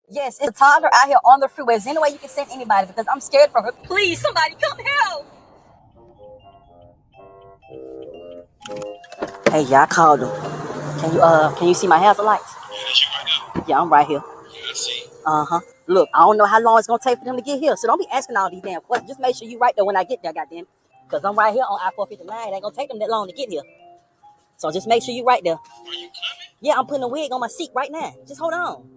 Yes, it's a toddler out here on the freeway. Is there any way you can send anybody? Because I'm scared for her. Please, somebody come help. Hey, yeah, I called him. Can you see my hazard lights? Yeah, that's you right now. Yeah, I'm right here. Yeah, I see. Look, I don't know how long it's gonna take for them to get here, so don't be asking all these damn questions. Just make sure you right there when I get there, goddamn. Because I'm right here on I-459. It ain't gonna take them that long to get here. So just make sure you right there. Are you coming? Yeah, I'm putting a wig on my seat right now. Just hold on.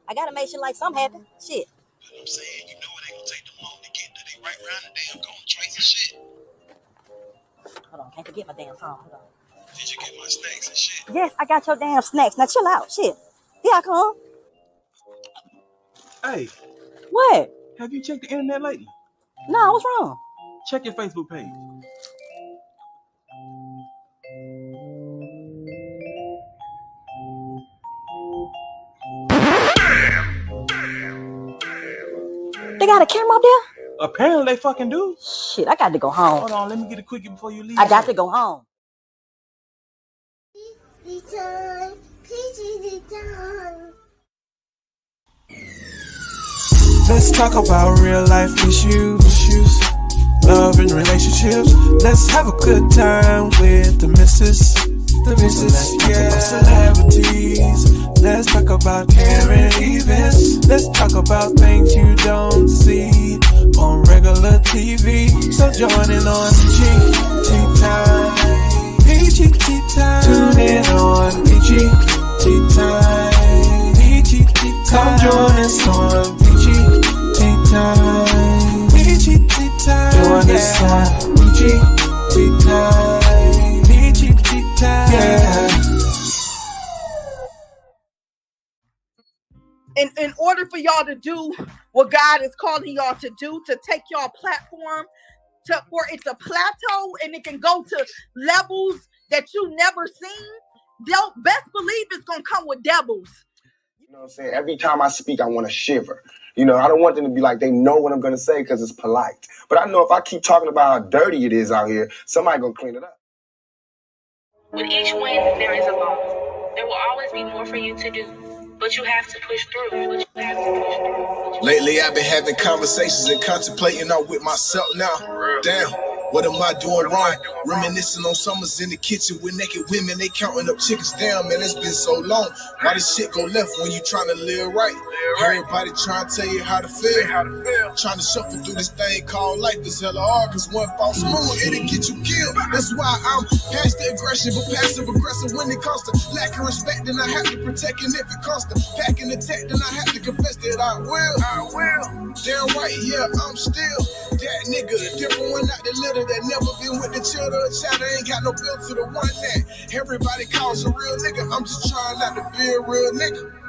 I gotta make sure like something happen. Shit. But I'm saying, you know it ain't gonna take them long to get there. They right around the damn corner, trace and shit. Hold on, can't forget my damn phone. Hold on. Did you get my snacks and shit? Yes, I got your damn snacks. Now chill out. Shit. Here I come. Hey. What? Have you checked the internet lately? No, what's wrong? Check your Facebook page. They got a camera up there? Apparently they fucking do. Shit, I got to go home. Hold on, let me get a quickie before you leave. I got to go home. Let's talk about real life issues, love and relationships. Let's have a good time with the missus. Let's talk about celebrities. Let's talk about caring events. Let's talk about things you don't see on regular TV. So join in on PGT time. PGT time. Tune in on PGT time. PGT time. Come join us on PGT time. PGT time. Join us on PGT time. PGT time. Yeah. In order for y'all to do what God is calling y'all to do, to take y'all platform to where it's a plateau and it can go to levels that you never seen, don't best believe it's gonna come with devils. You know what I'm saying? Every time I speak, I want to shiver. You know, I don't want them to be like they know what I'm gonna say because it's polite. But I know if I keep talking about how dirty it is out here, somebody gonna clean it up. With each win, there is a loss. There will always be more for you to do, but you have to push through. Lately, I've been having conversations and contemplating out with myself now. Damn, what am I doing wrong? Reminiscing on summers in the kitchen with naked women, they counting up chickens. Damn, man, it's been so long. Why this shit go left when you trying to live right? Everybody trying to tell you how to feel. Trying to shuffle through this thing called life is hella hard, cause one false move, it'll get you killed. That's why I'm past the aggression, but passive aggressive when it comes to lack of respect. Then I have to protect, and if it comes to packing the tech, then I have to confess that I will. Damn right, yeah, I'm still that nigga, the different one, not the little that never been with the children. Chatter ain't got no bill to the one that everybody calls a real nigga. I'm just trying not to be a real nigga.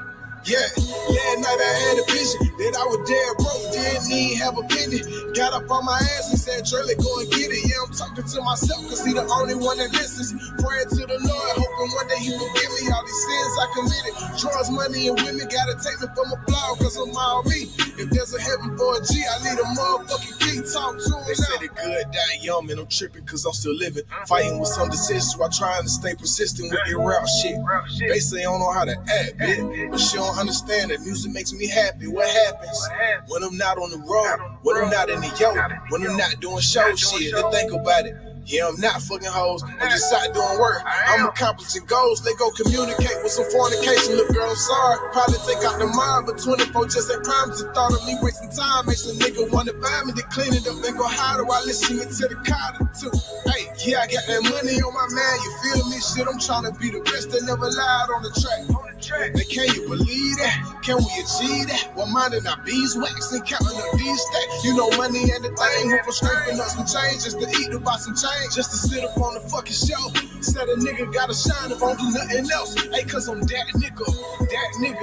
Yeah, last night I had a vision that I was dead broke, didn't even have a penny. Got up on my ass and said, Carlee, go and get it. Yeah, I'm talking to myself, cause he the only one that listens. Praying to the Lord, hoping one day he forgive me all these sins I committed. Drugs, money, and women gotta take me from a plow, cause I'm all me. If there's a heaven for a G, I need a motherfucking key. Talk to him. They say the good die young, man, I'm tripping cause I'm still living. Fighting with some decisions while trying to stay persistent with their rap shit. They say I don't know how to act, bitch, but she don't understand that music makes me happy. What happens when I'm not on the road, when I'm not in the yoke, when I'm not doing show shit? To think about it. Yeah, I'm not fucking hoes, I'm just out doing work. I'm accomplishing goals, they go communicate with some fornication. Look, girl, I'm sorry, probably take out the mind, but 24 just ain't promise. The thought of me wasting time makes a nigga wanna buy me to clean it up and go hide it while listening to the Carlee too. Hey, yeah, I got that money on my mind, you feel me? Shit, I'm trying to be the best that never lied on the track. Now, can you believe that? Can we achieve that? While minding our beeswax and counting up these stacks. You know money ain't the thing, went from scraping up some change just to eat to buy some change, just to sit up on the fucking show. Said a nigga gotta shine if I don't do nothing else. Hey, cause I'm that nigga,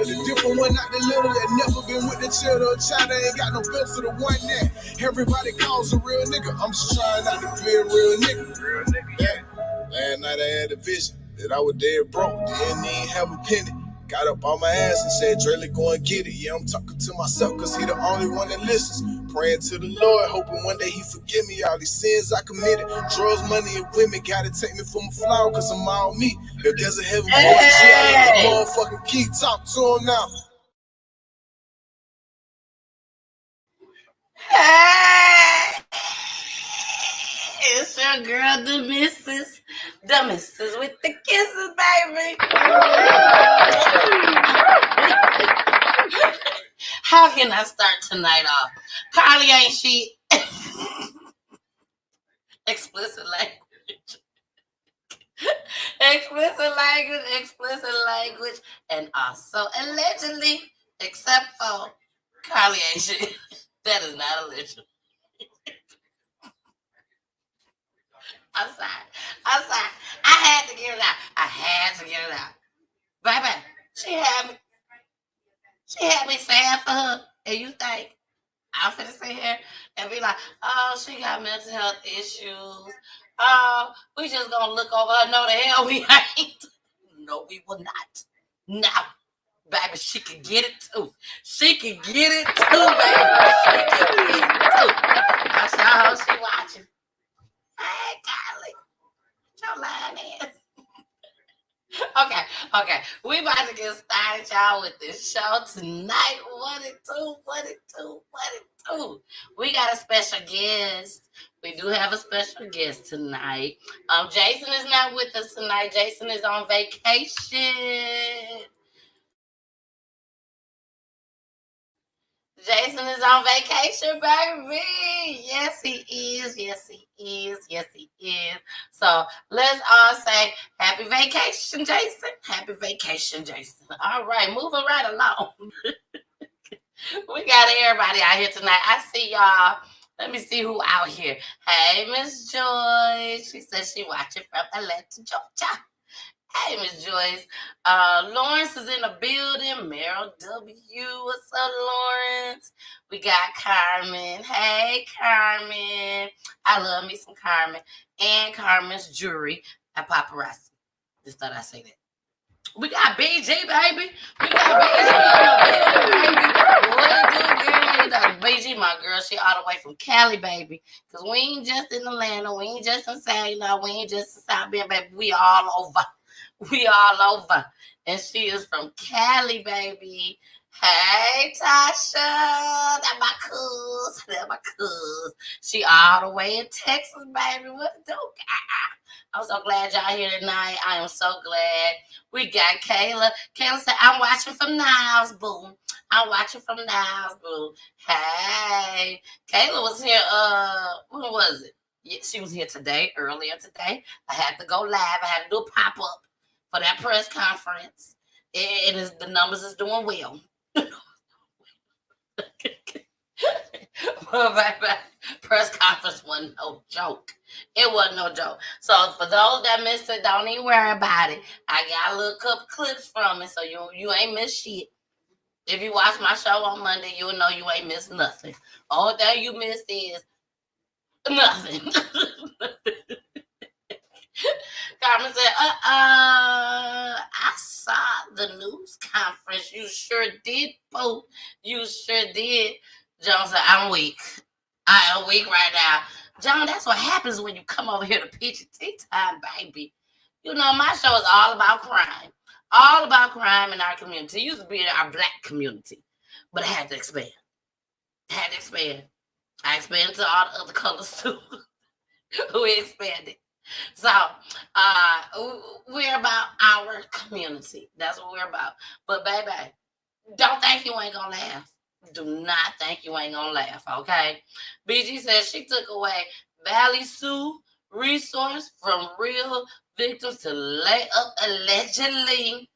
the different one, not the little that never been with the children. China ain't got no bill to the one that everybody calls a real nigga. I'm just trying not to be a real nigga. Yeah, last night I had a vision that I was dead broke, didn't even have a penny. Got up on my ass and said, Carlee, go and get it. Yeah, I'm talking to myself, cause he the only one that listens. Praying to the Lord, hoping one day he forgive me all these sins I committed. Drugs, money, and women gotta take me from a flower, cause I'm all me. If there's a heaven for a G, I need a motherfucking key. Talk to him now. Hey, it's your girl, the missus with the kisses, baby. How can I start tonight off? Carlee, ain't she? Explicit language. Explicit language, and also allegedly, except for Carlee, ain't she? That is not alleged. I'm sorry. I had to get it out. Baby, she had me saying for her, and you think I'm finna sit here and be like, oh, she got mental health issues. Oh, we just gonna look over her. No, the hell we ain't. No, we will not. No, baby, she can get it too. Baby. She can get it too. I saw her, she watching. Hey, Carlee, your lying ass. Okay. We about to get started, y'all, with this show tonight. What it do? We got a special guest. We do have a special guest tonight. Jason is not with us tonight. Jason is on vacation. Jason is on vacation, baby. Yes, he is. So let's all say happy vacation, Jason. Happy vacation, Jason. All right, moving right along. We got everybody out here tonight. I see y'all. Let me see who out here. Hey, Miss Joyce. She says she watching from Atlanta, Georgia. Hey, Miss Joyce. Lawrence is in the building. Meryl W. What's up, Lawrence? We got Carmen. Hey, Carmen. I love me some Carmen. And Carmen's jewelry at Paparazzi. Just thought I'd say that. We got BG, baby. We got BG in the building, baby. What it do, girl? BG, my girl, she all the way from Cali, baby. Because we ain't just in Atlanta. We ain't just in Saginaw. We ain't just in South Bend, baby. We all over. And she is from Cali, baby. Hey, Tasha. That my cuz. She all the way in Texas, baby. What do? I'm so glad y'all here tonight. I am so glad. We got Kayla. Kayla said, I'm watching from Niles, boo. Hey. Kayla was here, when was it? Yeah, she was here earlier today. I had to go live. I had to do a pop-up for that press conference. The numbers is doing well. Well, baby, press conference wasn't no joke. It wasn't no joke. So for those that missed it, don't even worry about it. I got a little couple clips from it, so you ain't missed shit. If you watch my show on Monday, you'll know you ain't missed nothing. All that you missed is nothing. Carmen said, I saw the news conference. You sure did, Pope. You sure did. John said, I'm weak. I am weak right now. John, that's what happens when you come over here to PGT time, baby. You know, my show is all about crime. All about crime in our community. It used to be in our black community. But I had to expand. I expanded to all the other colors too. We expanded. So, we're about our community. That's what we're about. But, baby, don't think you ain't gonna laugh. Do not think you ain't gonna laugh, okay? BG says she took away Valley Sue resource from real victims to lay up allegedly.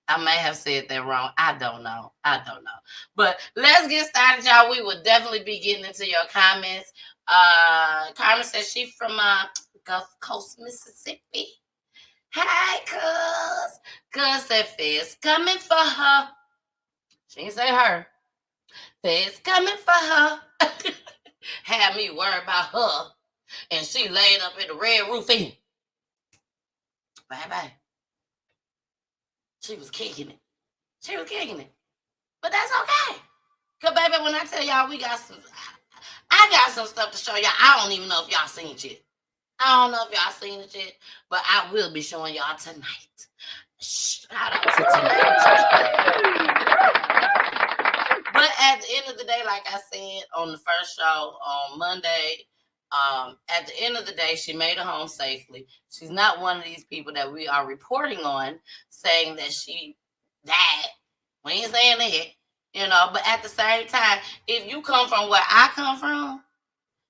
I may have said that wrong. I don't know. But let's get started, y'all. We will definitely be getting into your comments. Carmen says she's from Gulf Coast, Mississippi. Hi, cuz. Cuz said Fed's coming for her. She didn't say her. Fed's coming for her. Had me worried about her. And she laid up in the Red Roof Inn. Bye-bye. She was kicking it. But that's okay. Because, baby, when I tell y'all I got some stuff to show y'all. I don't even know if y'all seen it yet. But I will be showing y'all tonight. Shout out to tonight. But at the end of the day, like like I said on the first show on Monday, at the end of the day, she made it home safely. She's not one of these people that we are reporting on saying that she died. We ain't saying that, you know, but at the same time, if you come from where I come from,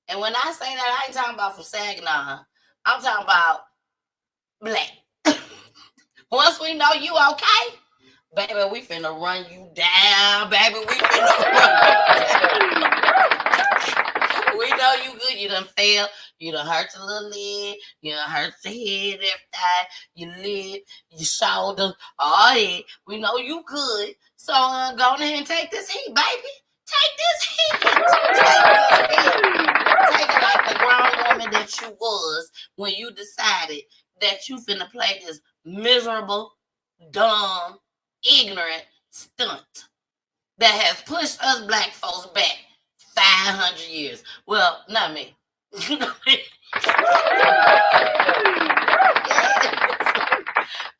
and when I say that, I ain't talking about from Saginaw. I'm talking about black. Once we know you okay, baby, we finna run you down, baby. We finna run you down. We know you good. You done fell. You done hurt your little leg. You done hurt your head, everything. Your lip, your shoulder, all that. We know you good. So go ahead and take this heat, baby. Take this heat. Take it like the grown woman that you was when you decided that you finna play this miserable, dumb, ignorant stunt that has pushed us black folks back 500 years. Well, not me.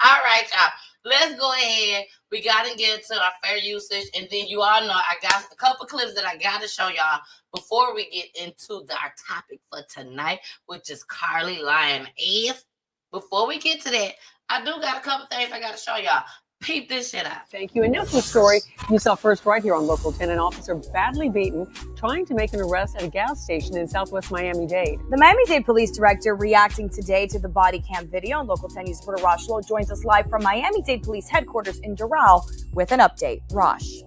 All right, y'all. Let's go ahead. We got to get to our fair usage. And then you all know I got a couple clips that I got to show y'all before we get into our topic for tonight, which is Carlee lying ass. Before we get to that, I do got a couple things I got to show y'all. Peep this shit out. Thank you. And now to the story you saw first right here on Local 10. An officer badly beaten trying to make an arrest at a gas station in Southwest Miami-Dade. The Miami-Dade Police Director reacting today to the body cam video. And Local 10 News reporter Rosh Lowe joins us live from Miami-Dade Police Headquarters in Doral with an update. Rosh.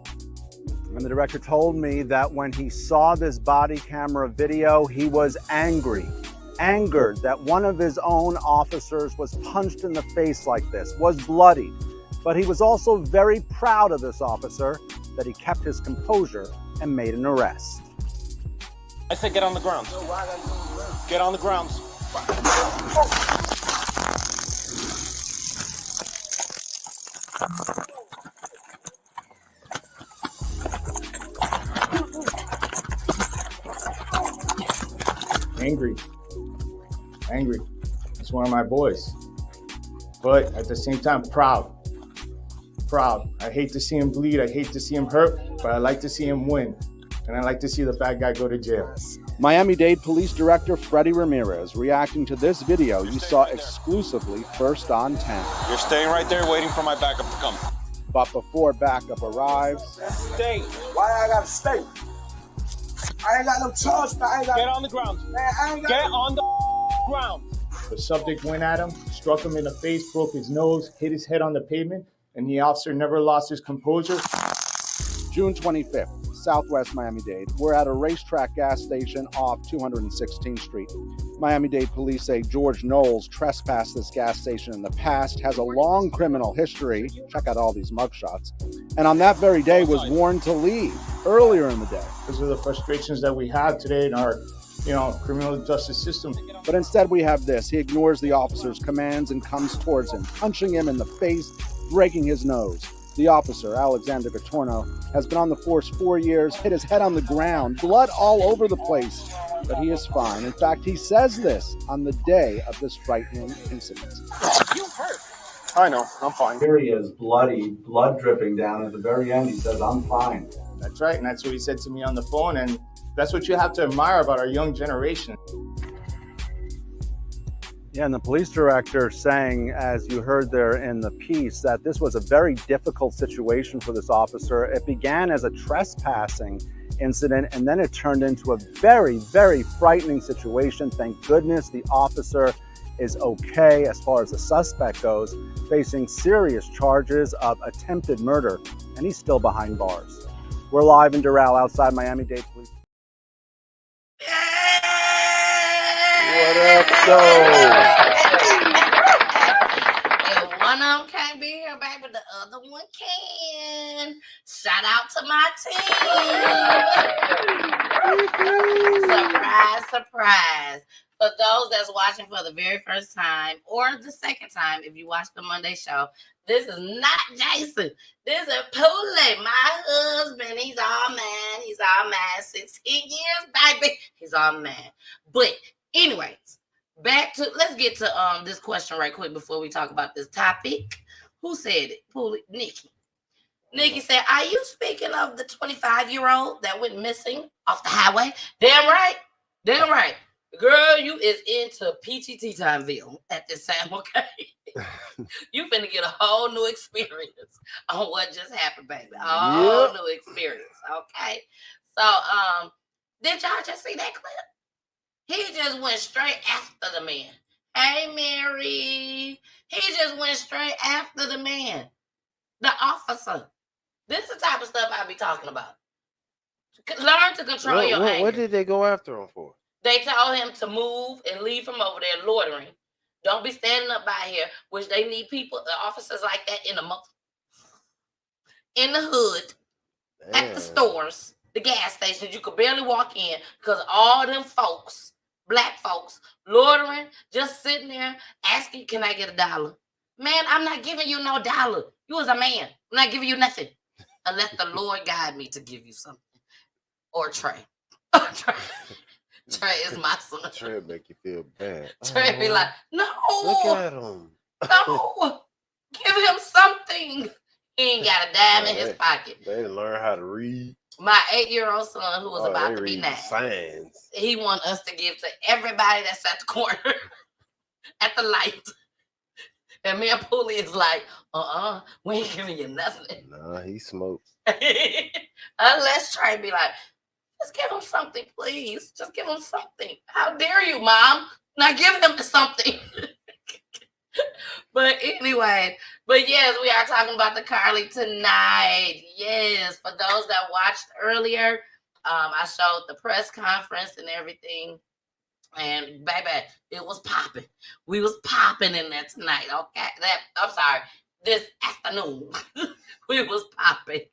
And the director told me that when he saw this body camera video, he was angered that one of his own officers was punched in the face like this, was bloodied. But he was also very proud of this officer, that he kept his composure and made an arrest. I said get on the ground. Get on the ground. Angry. It's one of my boys. But at the same time, proud. I hate to see him bleed. I hate to see him hurt, but I like to see him win. And I like to see the bad guy go to jail. Miami-Dade Police Director Freddie Ramirez reacting to this video you saw exclusively first on 10. You're staying right there waiting for my backup to come. But before backup arrives... Stay. Why I gotta stay? I ain't got no charge, man. I ain't got... Get on the ground. Man, I ain't got... Get on the ground. The subject went at him, struck him in the face, broke his nose, hit his head on the pavement, and the officer never lost his composure. June 25th, Southwest Miami-Dade. We're at a racetrack gas station off 216th Street. Miami-Dade police say George Knowles trespassed this gas station in the past, has a long criminal history. Check out all these mugshots. And on that very day was warned to leave earlier in the day. Because of the frustrations that we have today in our criminal justice system. But instead we have this. He ignores the officer's commands and comes towards him, punching him in the face, breaking his nose. The officer, Alexander Gatorno, has been on the force 4 years, hit his head on the ground, blood all over the place, but he is fine. In fact, he says this on the day of this frightening incident. You hurt. I know, I'm fine. Here he is, bloody, blood dripping down. At the very end, he says, I'm fine. That's right, and that's what he said to me on the phone, and that's what you have to admire about our young generation. Yeah, and the police director saying, as you heard there in the piece, that this was a very difficult situation for this officer. It began as a trespassing incident, and then it turned into a very, very frightening situation. Thank goodness the officer is okay as far as the suspect goes, facing serious charges of attempted murder, and he's still behind bars. We're live in Doral outside Miami-Dade Police. What up, though? If one of them can't be here, baby, the other one can. Shout out to my team. Surprise, surprise. For those that's watching for the very first time or the second time, if you watch the Monday show, this is not Jason. This is Pule, my husband. He's all man. He's all man. 16 years, baby. He's all man. But anyways, let's get to this question right quick before we talk about this topic. Who said it? Pule, Nikki. Nikki said, "Are you speaking of the 25-year-old that went missing off the highway?" Damn right. Damn right. Girl, you is into PTT Timeville at this time, okay? You finna get a whole new experience on what just happened, baby. A whole new experience, okay? So, did y'all just see that clip? He just went straight after the man. Hey, Mary. He just went straight after the man, the officer. This is the type of stuff I be talking about. Learn to control your anger. What did they go after him for? They told him to move and leave from over there loitering. Don't be standing up by here, which they need people, the officers like that in the hood, at the stores, the gas stations. You could barely walk in because all them folks, black folks, loitering, just sitting there asking, "Can I get $1?" Man, I'm not giving you no dollar. You was a man. I'm not giving you nothing unless the Lord guide me to give you something. Or Trey. Trey is my son. Trey make you feel bad. Trey be like, "No. Look at him. No. Give him something." He ain't got a dime in his pocket. They didn't learn how to read. My 8-year-old son, who was about to be 9, signs. he want us to give to everybody that's at the corner at the light. And me and Poolie is like, we ain't giving you nothing. Nah, he smokes. Unless Trey be like, "Just give him something, please. Just give him something. How dare you, Mom? Now give him something." But anyway, yes, we are talking about the Carlee tonight. Yes, for those that watched earlier, I showed the press conference and everything. And baby, it was popping. We was popping in there tonight. Okay, this afternoon we was popping.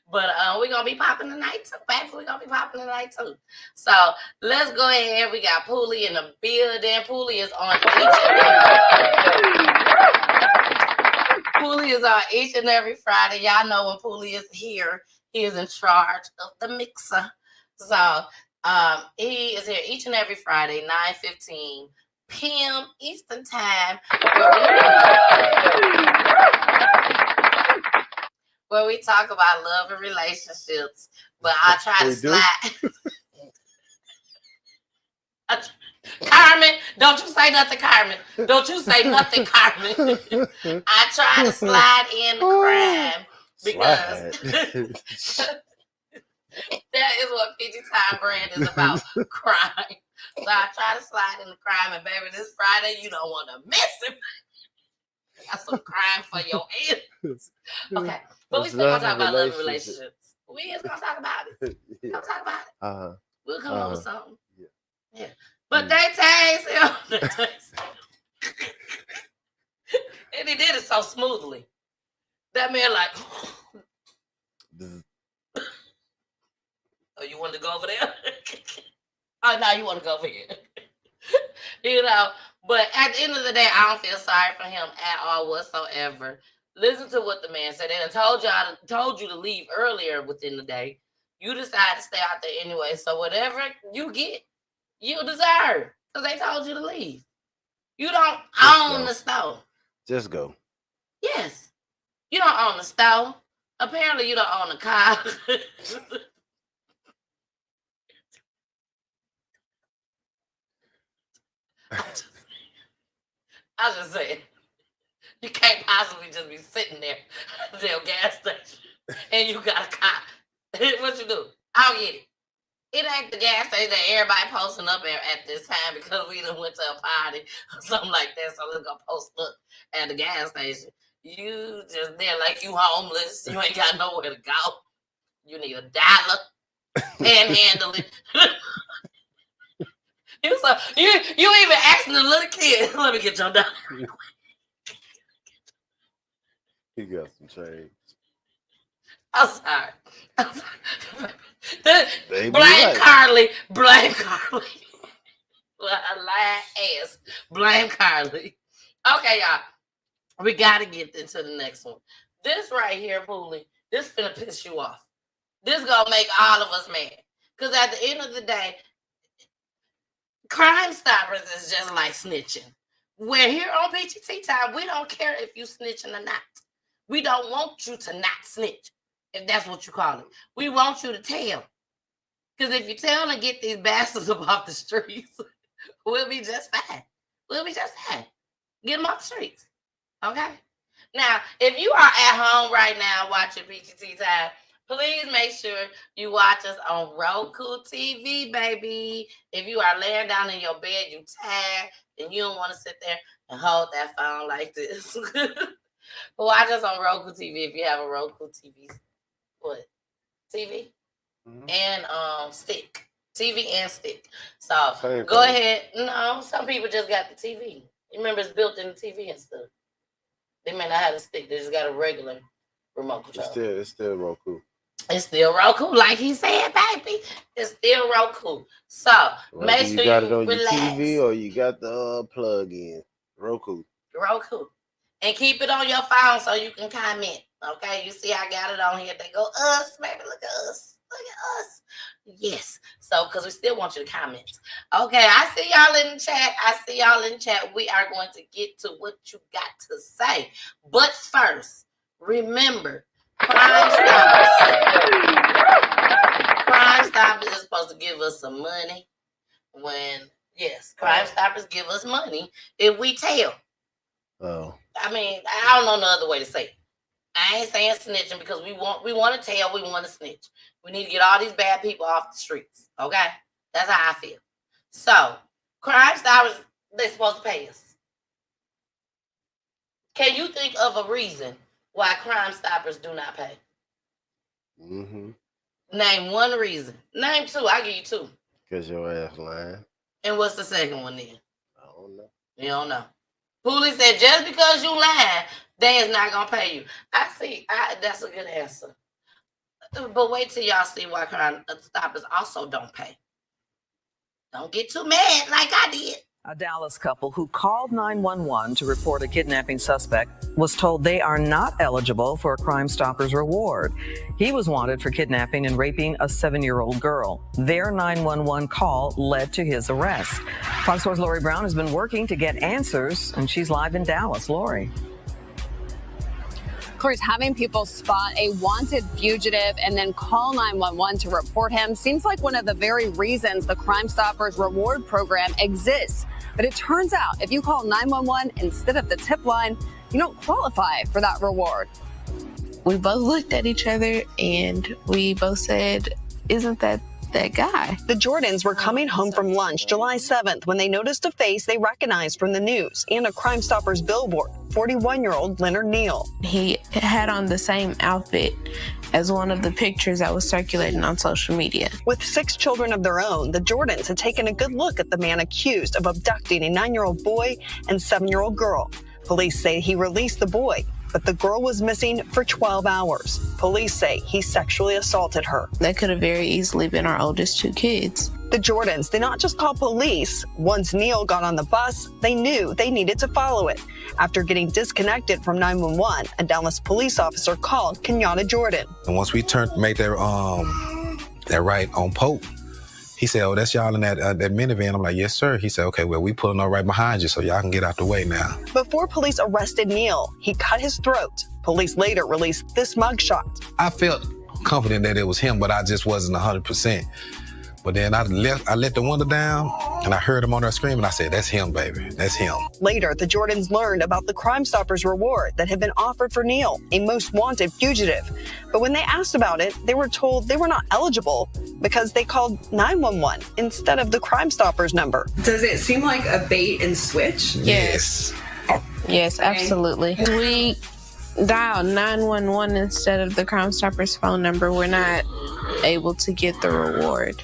But we're gonna be popping tonight too, baby. We're gonna be popping tonight too. So let's go ahead. We got Poolie in the building. Poolie is on each and every Friday. Y'all know when Poolie is here, he is in charge of the mixer. So he is here each and every Friday, 9:15 p.m. Eastern Time, where we talk about love and relationships. But I try to slide. Carmen, don't you say nothing, Carmen. Don't you say nothing, Carmen. I try to slide in the crime because that is what PG Time brand is about, crime. So I try to slide in the crime, and baby, this Friday, you don't want to miss it. Got some crime for your ears. Okay, but we still gonna talk about love and relationships. We is gonna talk about it. We're gonna talk about it. We'll come up with something. Yeah. But they tased him. And he did it so smoothly. That man like, "Oh, you want to go over there?" "Oh, no, you want to go over here." You know, but at the end of the day, I don't feel sorry for him at all whatsoever. Listen to what the man said. And I told you to leave earlier within the day. You decided to stay out there anyway. So whatever you get, you deserve. Because they told you to leave. You don't own the store. Just go. Yes. You don't own the store. Apparently you don't own the car. I just saying, you can't possibly just be sitting there at the gas station and you got a car. What you do? I'll get it. It ain't the gas station that everybody posting up at this time because we done went to a party or something like that. So let's go post up at the gas station. You just there like you homeless. You ain't got nowhere to go. You need $1. Panhandle it. You even asking the little kid, "Let me get your $1." He got some change. I'm sorry. Blame Carlee. Blame Carlee. Lying ass. Blame Carlee. Okay, y'all. We got to get into the next one. This right here, Poolie, this finna piss you off. This gonna make all of us mad. Because at the end of the day, Crime Stoppers is just like snitching. We're here on PGT Time. We don't care if you snitching or not. We don't want you to not snitch, if that's what you call it. We want you to tell. Because if you tell and get these bastards up off the streets, we'll be just fine. We'll be just fine. Get them off the streets. Okay? Now, if you are at home right now watching PGT Time, please make sure you watch us on Roku TV, baby. If you are laying down in your bed, you tired, and you don't want to sit there and hold that phone like this. Watch us on Roku TV if you have a Roku TV. What? TV? Mm-hmm. And stick. TV and stick. So go ahead. No, some people just got the TV. You remember it's built in the TV and stuff. They may not have a stick. They just got a regular remote control. It's still Roku. It's still Roku, like he said, baby. It's still Roku. So make sure you got it on relax. Your TV or you got the plug-in. Roku. And keep it on your phone so you can comment. Okay, you see I got it on here. They go, us, baby, look at us. Look at us. Yes. So, because we still want you to comment. Okay, I see y'all in the chat. We are going to get to what you got to say. But first, remember, Crime Stoppers is supposed to give us some money Crime Stoppers give us money if we tell. Oh. I mean, I don't know no other way to say it. I ain't saying snitching because we want to tell, we want to snitch. We need to get all these bad people off the streets. Okay? That's how I feel. So, Crime Stoppers, they're supposed to pay us. Can you think of a reason why Crime Stoppers do not pay? Mm-hmm. Name one reason. Name two. I'll give you two. Because your ass lying. And what's the second one then? I don't know. You don't know. Police said just because you lying, they is not going to pay you. I see. That's a good answer. But wait till y'all see why Crime Stoppers also don't pay. Don't get too mad like I did. A Dallas couple who called 911 to report a kidnapping suspect was told they are not eligible for a Crime Stoppers reward. He was wanted for kidnapping and raping a 7-year-old girl. Their 911 call led to his arrest. Fox 4's Lori Brown has been working to get answers, and she's live in Dallas. Lori. Clarice, having people spot a wanted fugitive and then call 911 to report him seems like one of the very reasons the Crime Stoppers reward program exists. But it turns out if you call 911 instead of the tip line, you don't qualify for that reward. We both looked at each other and we both said, isn't that guy? The Jordans were coming home from lunch July 7th when they noticed a face they recognized from the news and a Crime Stoppers billboard, 41-year-old Leonard Neal. He had on the same outfit as one of the pictures that was circulating on social media. With 6 children of their own, the Jordans had taken a good look at the man accused of abducting a 9-year-old boy and 7-year-old girl. Police say he released the boy, but the girl was missing for 12 hours. Police say he sexually assaulted her. That could have very easily been our oldest 2 kids. The Jordans did not just call police. Once Neal got on the bus, they knew they needed to follow it. After getting disconnected from 911, a Dallas police officer called Kenyatta Jordan. And once we made that right on Pope, he said, oh, that's y'all in that minivan. I'm like, yes, sir. He said, okay, well, we pulling up right behind you so y'all can get out the way now. Before police arrested Neal, he cut his throat. Police later released this mugshot. I felt confident that it was him, but I just wasn't 100%. But then I let the window down, and I heard him on there screaming. I said, that's him, baby. That's him. Later, the Jordans learned about the Crime Stoppers reward that had been offered for Neal, a most wanted fugitive. But when they asked about it, they were told they were not eligible because they called 911 instead of the Crime Stoppers number. Does it seem like a bait and switch? Yes. Yes, absolutely. We dialed 911 instead of the Crime Stoppers phone number. We're not able to get the reward.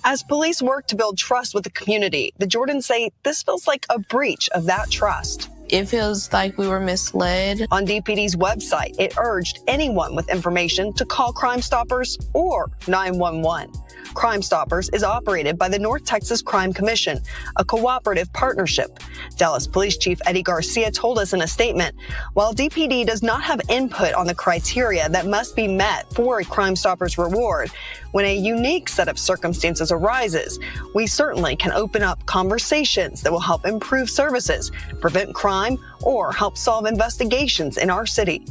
As police work to build trust with the community, the Jordans say this feels like a breach of that trust. It feels like we were misled. On DPD's website, it urged anyone with information to call Crime Stoppers or 911. Crime Stoppers is operated by the North Texas Crime Commission, a cooperative partnership. Dallas Police Chief Eddie Garcia told us in a statement, while DPD does not have input on the criteria that must be met for a Crime Stoppers reward, when a unique set of circumstances arises, we certainly can open up conversations that will help improve services, prevent crime, or help solve investigations in our city.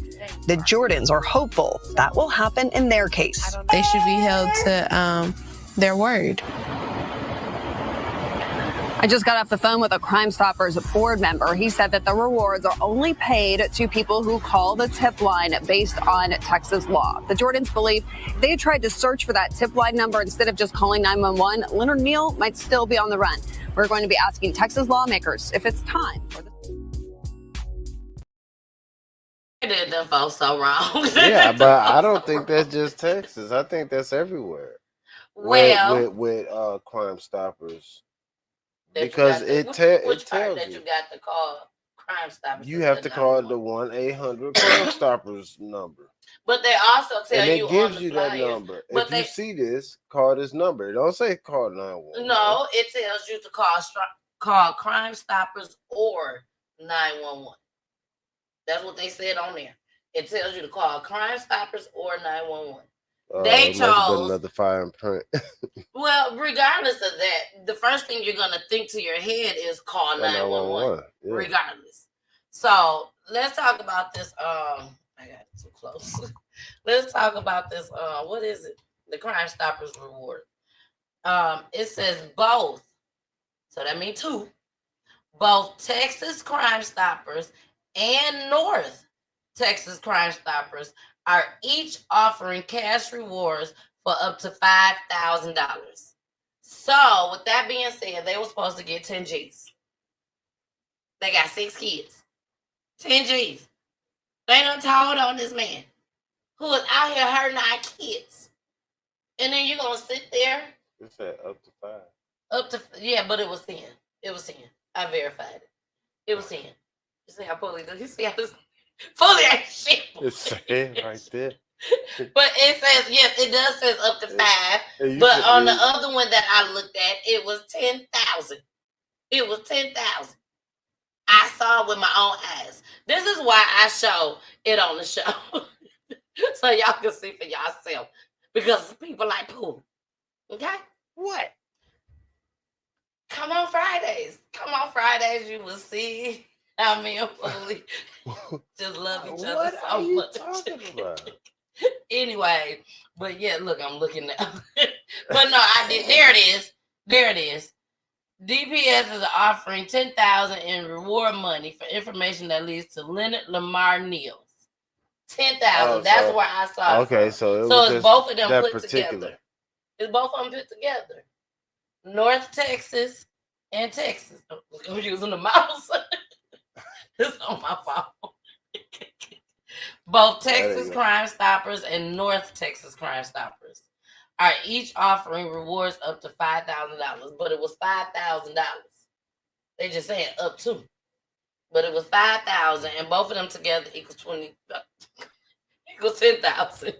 The Jordans are hopeful that will happen in their case. They should be held to their word. I just got off the phone with a Crime Stoppers board member. He said that the rewards are only paid to people who call the tip line based on Texas law. The Jordans believe if they tried to search for that tip line number instead of just calling 911, Leonard Neal might still be on the run. We're going to be asking Texas lawmakers if it's time for the... They did them folks so wrong. Yeah, but I don't think that's just Texas. I think that's everywhere. Well, with Crime Stoppers. Because it tells that you got to call Crime Stoppers. you have to call the 1-800 Crime Stoppers number. But they also tell And you it gives on the you that flyers, number. but If you see this, call this number. It don't say call 911. No, it tells you to call Crime Stoppers or 911. That's what they said on there. It tells you to call Crime Stoppers or 911. They it must have been chose. another fire and print. Well, regardless of that, the first thing you're gonna think to your head is call 911. Yeah. Regardless. So let's talk about this. I got it too close. Let's talk about this. What is it? The Crime Stoppers reward. It says both. So that means two. Both Texas Crime Stoppers and North Texas Crime Stoppers are each offering cash rewards for up to $5,000. So, with that being said, they were supposed to get 10 G's. They got 6 kids. 10 G's. They done told on this man who is out here hurting our kids. And then you're going to sit there. It said up to 5. Up to, yeah, but it was 10. It was 10. I verified it. It was 10. You see how Pulley does? You see how this Pulley ain't shit. It said right there. But it says, yes, it does says up to 5. And But said, on the other one that I looked at, it was 10,000. It was 10,000. I saw it with my own eyes. This is why I show it on the show. So y'all can see for yourself. Because people like Pooh. Okay? What? Come on Fridays. Come on Fridays, you will see how me and Pulley just love each other What so are you much. talking about? Anyway, but yeah, look, I'm looking now. But no, I did. There it is. There it is. DPS is offering $10,000 in reward money for information that leads to Leonard Lamar Neal. 10,000. That's where I saw it. Okay, from. so So it's both of them that put particular. together. It's both of them put together. North Texas and Texas. I'm using the mouse. It's on my phone. Both Texas Crime Stoppers and North Texas Crime Stoppers are each offering rewards up to $5,000, but it was $5,000. They just saying up to, but it was $5,000, and both of them together equals 10,000.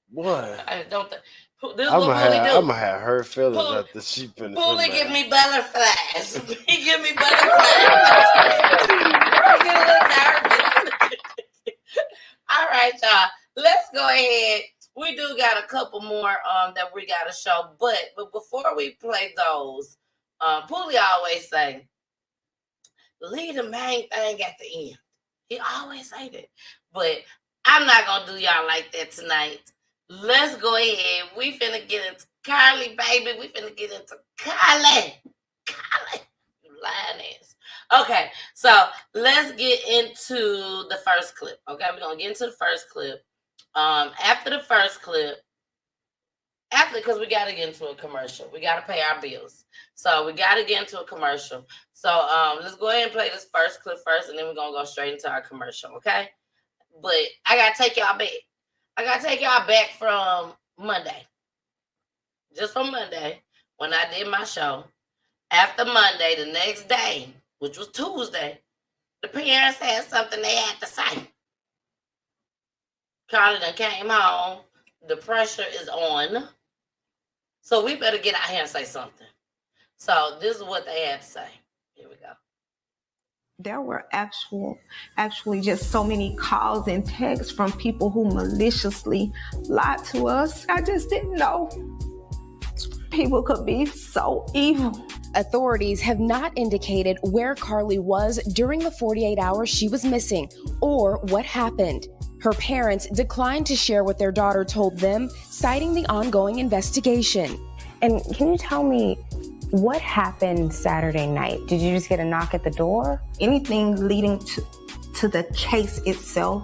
What? I don't think. This is I'm what gonna Pulley do. have her feelings after she finished. Pulley give me butterflies. He give me butterflies. I get a little nervous. All right, y'all. Let's go ahead. We do got a couple more that we got to show, but before we play those, Pulley always say, leave the main thing at the end. He always say that, but I'm not gonna do y'all like that tonight. Let's go ahead. We finna get into Carlee, baby. We finna get into Carlee. Carlee, you lying ass. Okay, so let's get into the first clip. Okay, we're gonna get into the first clip. After the first clip, because we gotta get into a commercial. We gotta pay our bills. So we gotta get into a commercial. So let's go ahead and play this first clip first, and then we're gonna go straight into our commercial, okay? But I gotta take y'all back. I gotta take y'all back from Monday. Just from Monday, when I did my show. After Monday, the next day, which was Tuesday, the parents had something they had to say. Carlee done came home. The pressure is on. So we better get out here and say something. So this is what they had to say. Here we go. There were actually just so many calls and texts from people who maliciously lied to us. I just didn't know people could be so evil. Authorities have not indicated where Carlee was during the 48 hours she was missing or what happened. Her parents declined to share what their daughter told them, citing the ongoing investigation. And can you tell me what happened Saturday night? Did you just get a knock at the door? Anything leading to the case itself,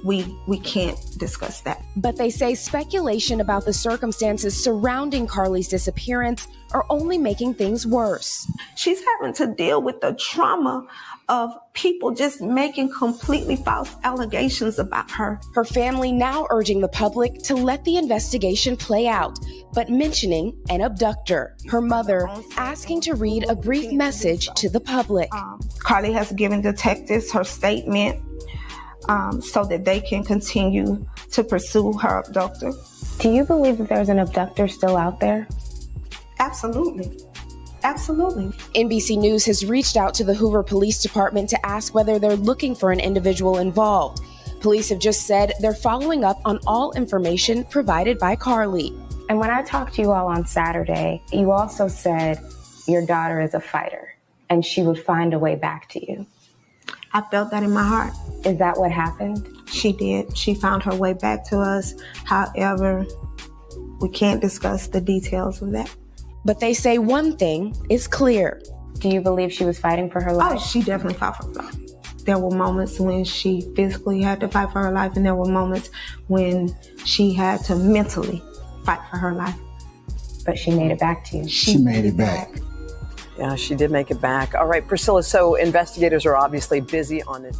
we can't discuss that. But they say speculation about the circumstances surrounding Carlee's disappearance are only making things worse. She's having to deal with the trauma of people just making completely false allegations about her. Her family now urging the public to let the investigation play out, but mentioning an abductor. Her mother asking to read a brief message to the public. Carlee has given detectives her statement so that they can continue to pursue her abductor. Do you believe that there's an abductor still out there? Absolutely. Absolutely. NBC News has reached out to the Hoover Police Department to ask whether they're looking for an individual involved. Police have just said they're following up on all information provided by Carlee. And when I talked to you all on Saturday, you also said your daughter is a fighter and she would find a way back to you. I felt that in my heart. Is that what happened? She did. She found her way back to us. However, we can't discuss the details of that. But they say one thing is clear. Do you believe she was fighting for her life? Oh, she definitely fought for her life. There were moments when she physically had to fight for her life, and there were moments when she had to mentally fight for her life. But she made it back to you. She made it back. Yeah, she did make it back. All right, Priscilla, so investigators are obviously busy on this.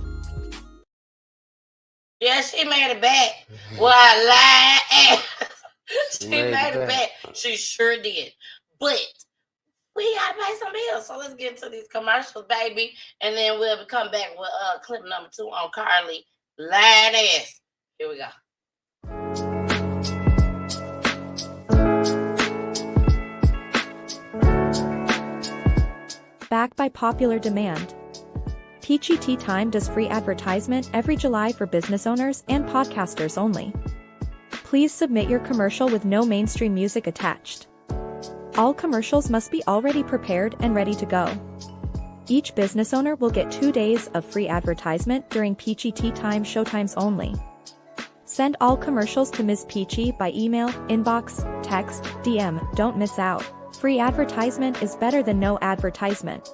Yeah, she made it back. Well, I lied. She made it back. She sure did. But we gotta pay some bills. So let's get into these commercials, baby. And then we'll come back with clip number 2 on Carlee. Lying ass. Here we go. Back by popular demand. Peachy Tea Time does free advertisement every July for business owners and podcasters only. Please submit your commercial with no mainstream music attached. All commercials must be already prepared and ready to go. Each business owner will get 2 days of free advertisement during Peachy Tea Time showtimes only. Send all commercials to Ms. Peachy by email, inbox, text, DM. Don't miss out. Free advertisement is better than no advertisement.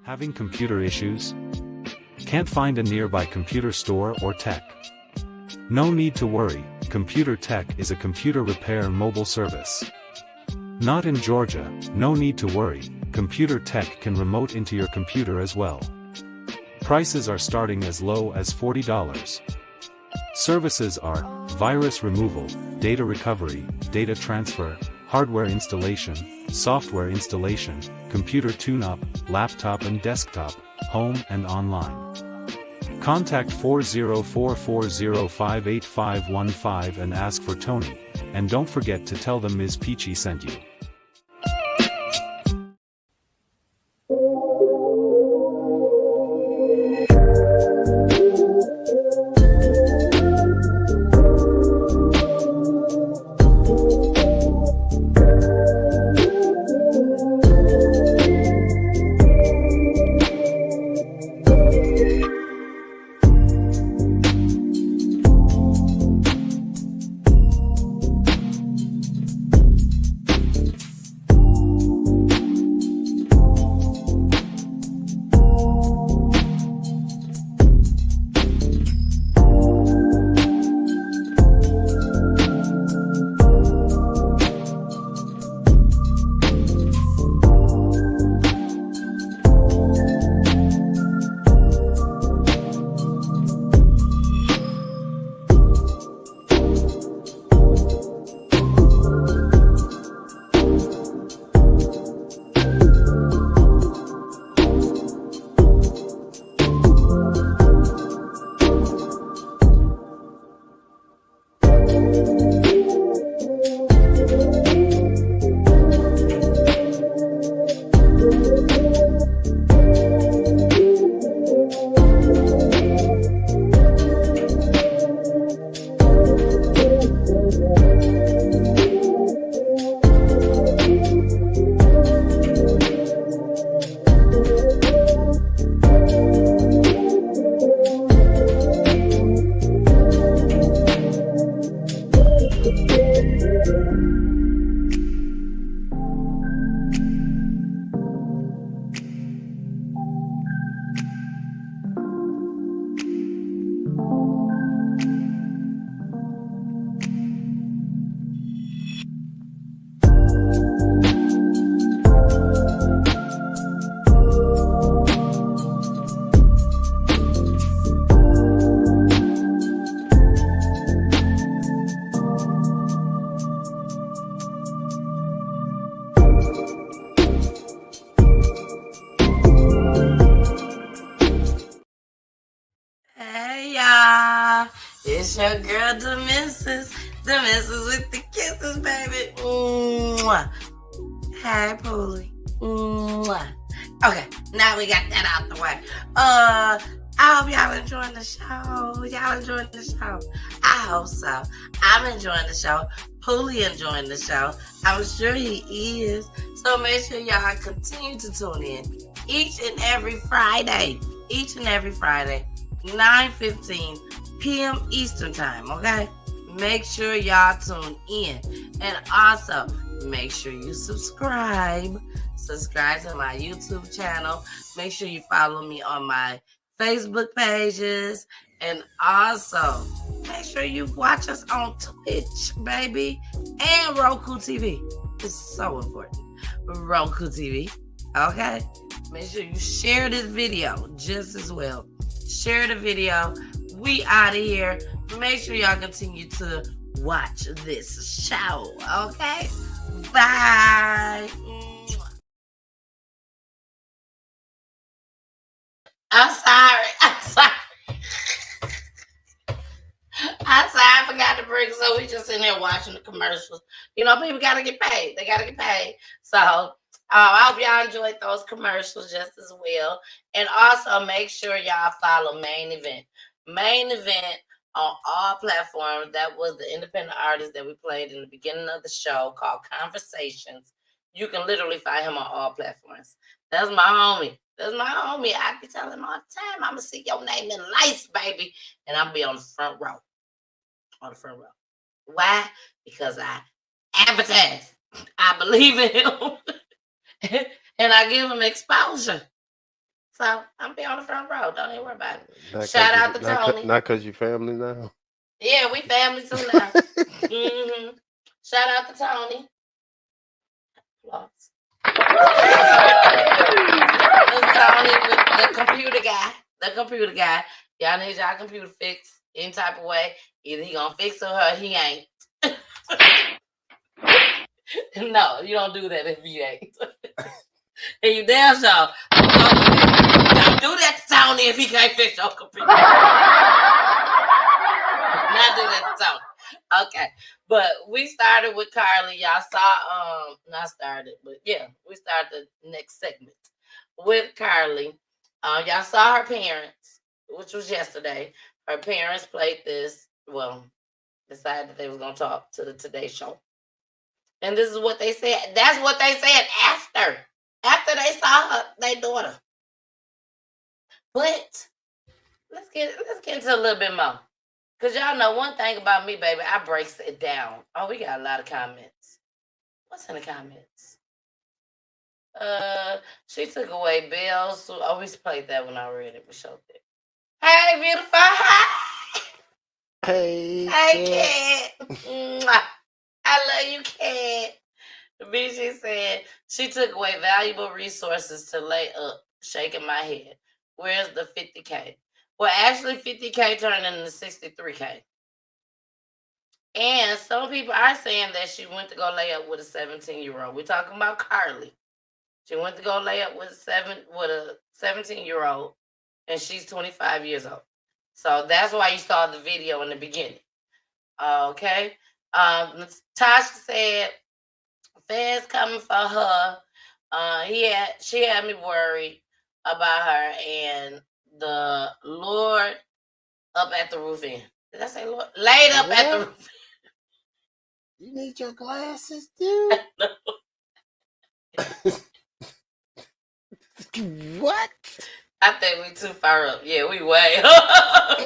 Having computer issues? Can't find a nearby computer store or tech? No need to worry, Computer Tech is a computer repair mobile service. Not in Georgia, no need to worry, Computer Tech can remote into your computer as well. Prices are starting as low as $40. Services are virus removal, data recovery, data transfer, hardware installation, software installation, computer tune-up, laptop and desktop, home and online. Contact 40440585515 and ask for Tony, and don't forget to tell them Ms. Peachy sent you. It's your girl, the missus with the kisses, baby. Mwah. Hey, Poolie. Mwah. Okay, now we got that out the way. I hope y'all enjoying the show. Y'all enjoying the show? I hope so. I'm enjoying the show. Poolie enjoying the show. I'm sure he is. So make sure y'all continue to tune in each and every Friday. 9:15 p.m. Eastern Time, okay? Make sure y'all tune in. And also, make sure you subscribe. Subscribe to my YouTube channel. Make sure you follow me on my Facebook pages. And also, make sure you watch us on Twitch, baby. And Roku TV. It's so important. Roku TV, okay? Make sure you share this video just as well. Share the video. We out of here. Make sure y'all continue to watch this show, okay? Bye. I'm sorry. I forgot to bring, so we just in there watching the commercials. You know, people gotta get paid. They gotta get paid. So I hope y'all enjoyed those commercials just as well. And also make sure y'all follow Main Event. Main Event on all platforms. That was the independent artist that we played in the beginning of the show called Conversations. You can literally find him on all platforms. That's my homie. I be telling him all the time, I'm going to see your name in lights, baby. And I'm going to be on the front row. Why? Because I advertise. I believe in him. And I give him exposure. So I'm going to be on the front row. Don't even worry about it. Shout out to Tony. Not because you family now? Yeah, we family too now. Shout out to Tony. Applause. Tony, the computer guy. Y'all need y'all computer fixed any type of way. Either he gonna fix it or he ain't. No, you don't do that if you ain't. And you damn sure don't do that to Tony if he can't fix your computer. Not do that to Tony. Okay, but we started with Carlee. Y'all saw, not started, but yeah, we started the next segment with Carlee. Y'all saw her parents, which was yesterday. Her parents played this, decided that they was going to talk to the Today Show. And this is what they said. That's what they said after they saw her, their daughter. But let's get into a little bit more. Because y'all know one thing about me, baby, I breaks it down. Oh, we got a lot of comments. What's in the comments? She took away bells. So I always played that when I read it. We showed it. Hey, beautiful. Hi. Hey, Cat. I love you, Cat. She said she took away valuable resources to lay up, shaking my head. Where's the 50K? Well, actually, 50K turned into 63K. And some people are saying that she went to go lay up with a 17-year-old. We're talking about Carlee. She went to go lay up with a 17-year-old, and she's 25 years old. So that's why you saw the video in the beginning. Okay. Tasha said, fans coming for her. She had me worried about her, and the Lord up at the roof end. Did I say Lord? Laid up at the roof. You need your glasses, dude. What? I think we too far up. Yeah, we way up.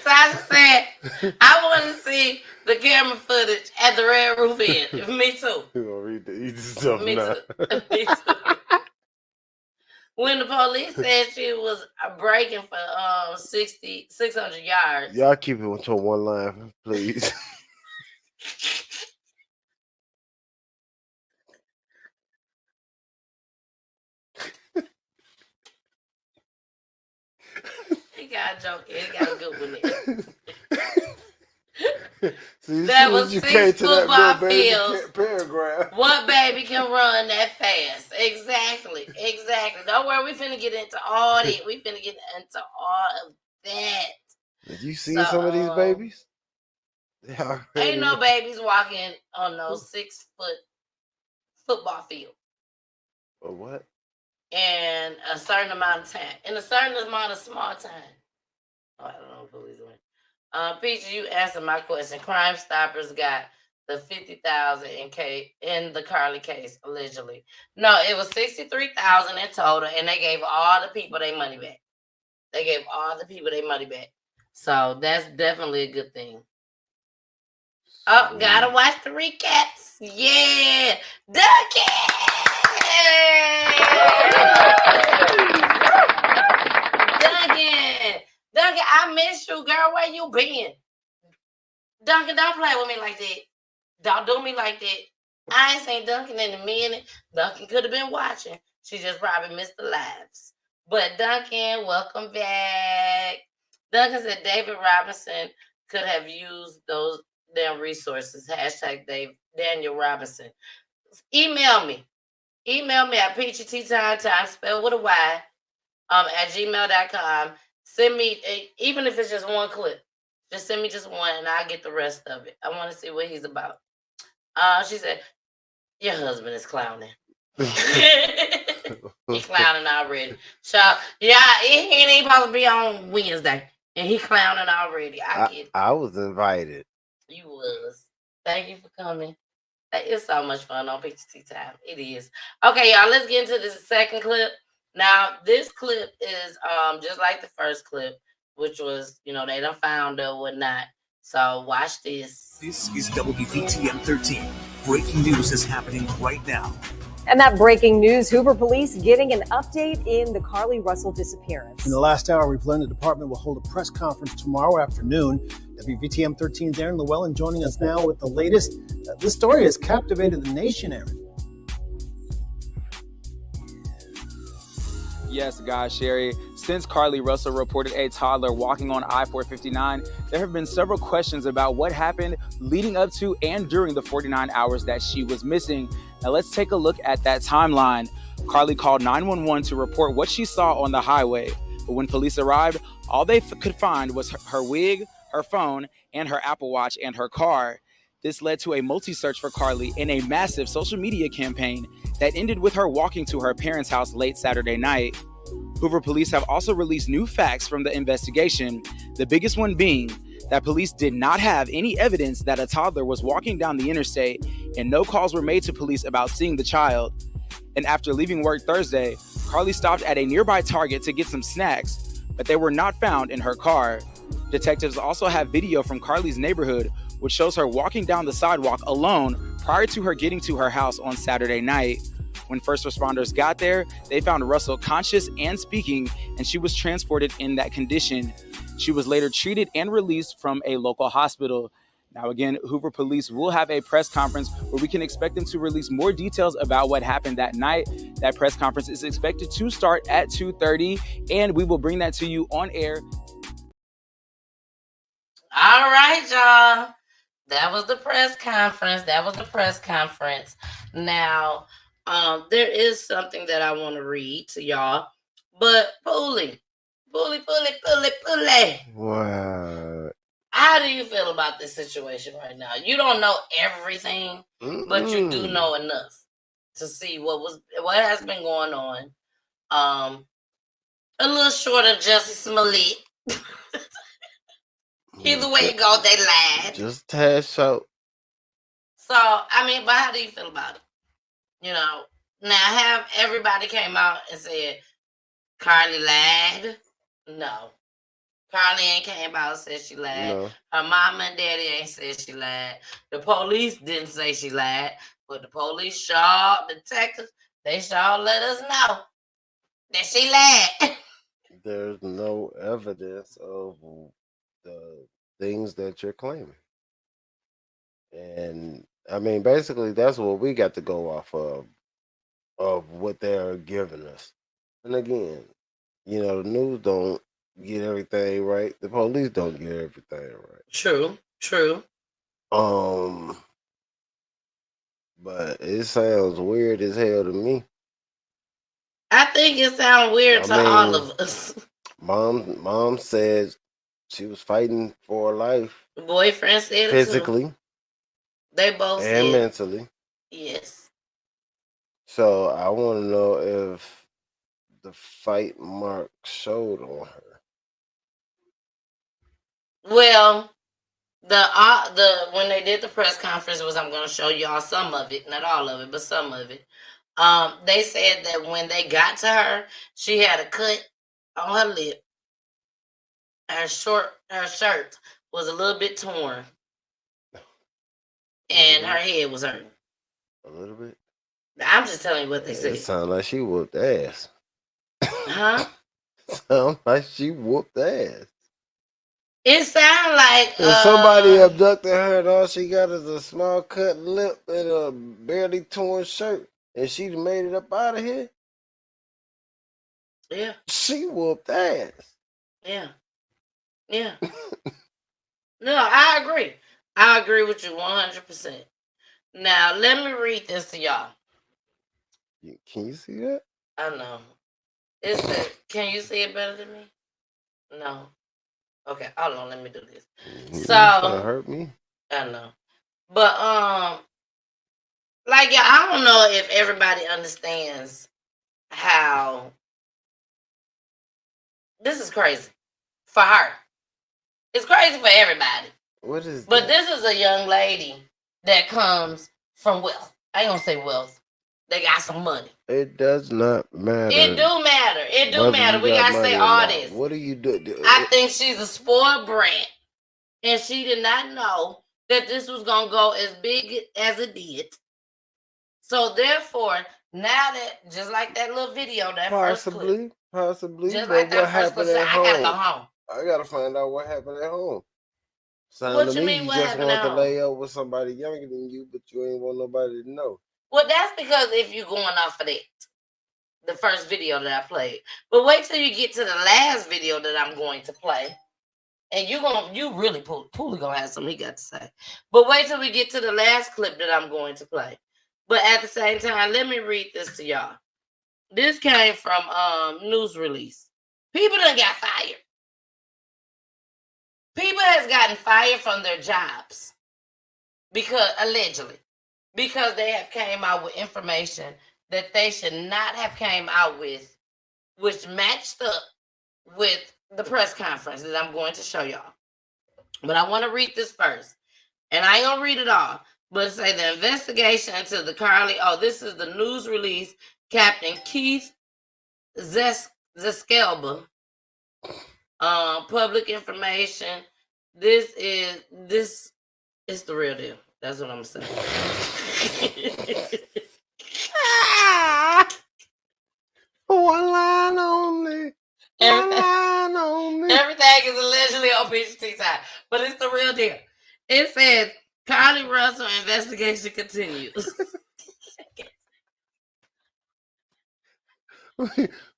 Sasha said, I want to see the camera footage at the Red Roof Inn. Me too. You gonna read the easy stuff Me now. too. Me too. When the police said she was breaking for 600 yards. Y'all keep it to one line, please. He got a joke. He got a good one there. See, That was you 6 came to that football real baby fields. paragraph. What baby can run that fast? Exactly. Don't worry, we finna get into all that. We finna get into all of that. Did you see some of these babies? Ain't no babies walking on no 6 foot football field. Or what? In a certain amount of time. In a certain amount of small time. Oh, I don't know who he's doing. Peach, you answered my question. Crime Stoppers got the $50,000 in the Carlee case, allegedly. No, it was $63,000 in total, and they gave all the people their money back. So that's definitely a good thing. Oh, gotta watch the recaps. Yeah, Duncan. Duncan, I miss you, girl. Where you been? Duncan, don't play with me like that. Don't do me like that. I ain't seen Duncan in a minute. Duncan could have been watching. She just probably missed the lives. But Duncan, welcome back. Duncan said David Robinson could have used those damn resources. Hashtag Daniel Robinson. Email me at peachytime, spelled with a Y, at gmail.com. Send me, even if it's just one clip, just send me just one and I'll get the rest of it. I want to see what he's about. She said, your husband is clowning. He clowning already. So, yeah, he ain't supposed to be on Wednesday. And he clowning already. I get it. I was invited. You was. Thank you for coming. It's so much fun on Picture Tea Time. It is. Okay, y'all, let's get into this second clip. Now, this clip is just like the first clip, which was, they done found her or whatnot. So watch this. This is WBTM 13. Breaking news is happening right now. And that breaking news, Hoover Police getting an update in the Carlee Russell disappearance. In the last hour, we've learned the department will hold a press conference tomorrow afternoon. WBTM 13's Aaron Llewellyn joining us now with the latest. This story has captivated the nation, Aaron. Yes, guys, Sherry. Since Carlee Russell reported a toddler walking on I-459, there have been several questions about what happened leading up to and during the 49 hours that she was missing. Now, let's take a look at that timeline. Carlee called 911 to report what she saw on the highway. But when police arrived, all they could find was her wig, her phone, and her Apple Watch and her car. This led to a multi-search for Carlee in a massive social media campaign that ended with her walking to her parents' house late Saturday night. Hoover police have also released new facts from the investigation, the biggest one being that police did not have any evidence that a toddler was walking down the interstate and no calls were made to police about seeing the child. And after leaving work Thursday, Carlee stopped at a nearby Target to get some snacks, but they were not found in her car. Detectives also have video from Carlee's neighborhood, which shows her walking down the sidewalk alone prior to her getting to her house on Saturday night. When first responders got there, they found Russell conscious and speaking, and she was transported in that condition. She was later treated and released from a local hospital. Now again, Hoover police will have a press conference where we can expect them to release more details about what happened that night. That press conference is expected to start at 2:30, and we will bring that to you on air. All right, y'all. That was the press conference. Now, there is something that I want to read to y'all. But Pulley. What? How do you feel about this situation right now? You don't know everything, but you do know enough to see what has been going on. A little short of Jussie Smollett. Either way it goes, they lied. Just tad short. So, I mean, but how do you feel about it? Now have everybody came out and said Carlee lied? No. Carlee ain't came out and said she lied. No. Her mama and daddy ain't said she lied. The police didn't say she lied, but the police detectives, they sure let us know that she lied. There's no evidence of the things that you're claiming. And I mean, basically, that's what we got to go off of what they're giving us. And again, the news don't get everything right. The police don't get everything right. True. But it sounds weird as hell to me. I think it sounds weird to all of us. Mom said she was fighting for her life. Boyfriend said it physically. too. They both and said mentally. yes. So I want to know if the fight mark showed on her. Well, the when they did the press conference was, I'm going to show y'all some of it, not all of it, but some of it. They said that when they got to her, she had a cut on her lip. Her shirt was a little bit torn, and her head was hurting. A little bit. I'm just telling you what they It said. sounds like she whooped ass. Huh? Sounds like she whooped ass. It sounds like If somebody abducted her and all she got is a small cut lip and a barely torn shirt, and she made it up out of here. Yeah. She whooped ass. Yeah. Yeah. No, I agree. I agree with you 100%. Now, let me read this to y'all. Can you see that? I know. It says, can you see it better than me? No. Okay, hold on, let me do this. So, That hurt me. I know. But like, yeah, I don't know if everybody understands how this is crazy for her. It's crazy for everybody. What is But this is a young lady that comes from wealth. I ain't gonna say wealth. They got some money. It does not matter. It do matter. It do whether matter. you We got gotta say money or all not. this. What do you do? I think she's a spoiled brat, and she did not know that this was gonna go as big as it did. So therefore, now that just like that little video, that first clip, Possibly. just But like that what first clip, happened said, at I home? gotta go home. I gotta find out what happened at home. Sound What to you me mean, you what just happened want at to home? lay up with somebody younger than you, but you ain't want nobody to know. Well, that's because if you're going off of that, the first video that I played. But wait till you get to the last video that I'm going to play. And you really Poolie gonna have something he got to say. But wait till we get to the last clip that I'm going to play. But at the same time, let me read this to y'all. This came from news release. People done got fired. People has gotten fired from their jobs because allegedly, because they have came out with information that they should not have came out with, which matched up with the press conference that I'm going to show y'all. But I want to read this first. And I ain't going to read it all. But say the investigation into the Carlee. Oh, this is the news release. Captain Keith Zeskelba. Public information. This is the real deal. That's what I'm saying. One line only. One line only. Everything is allegedly on PGT time, but it's the real deal. It says Carlee Russell investigation continues.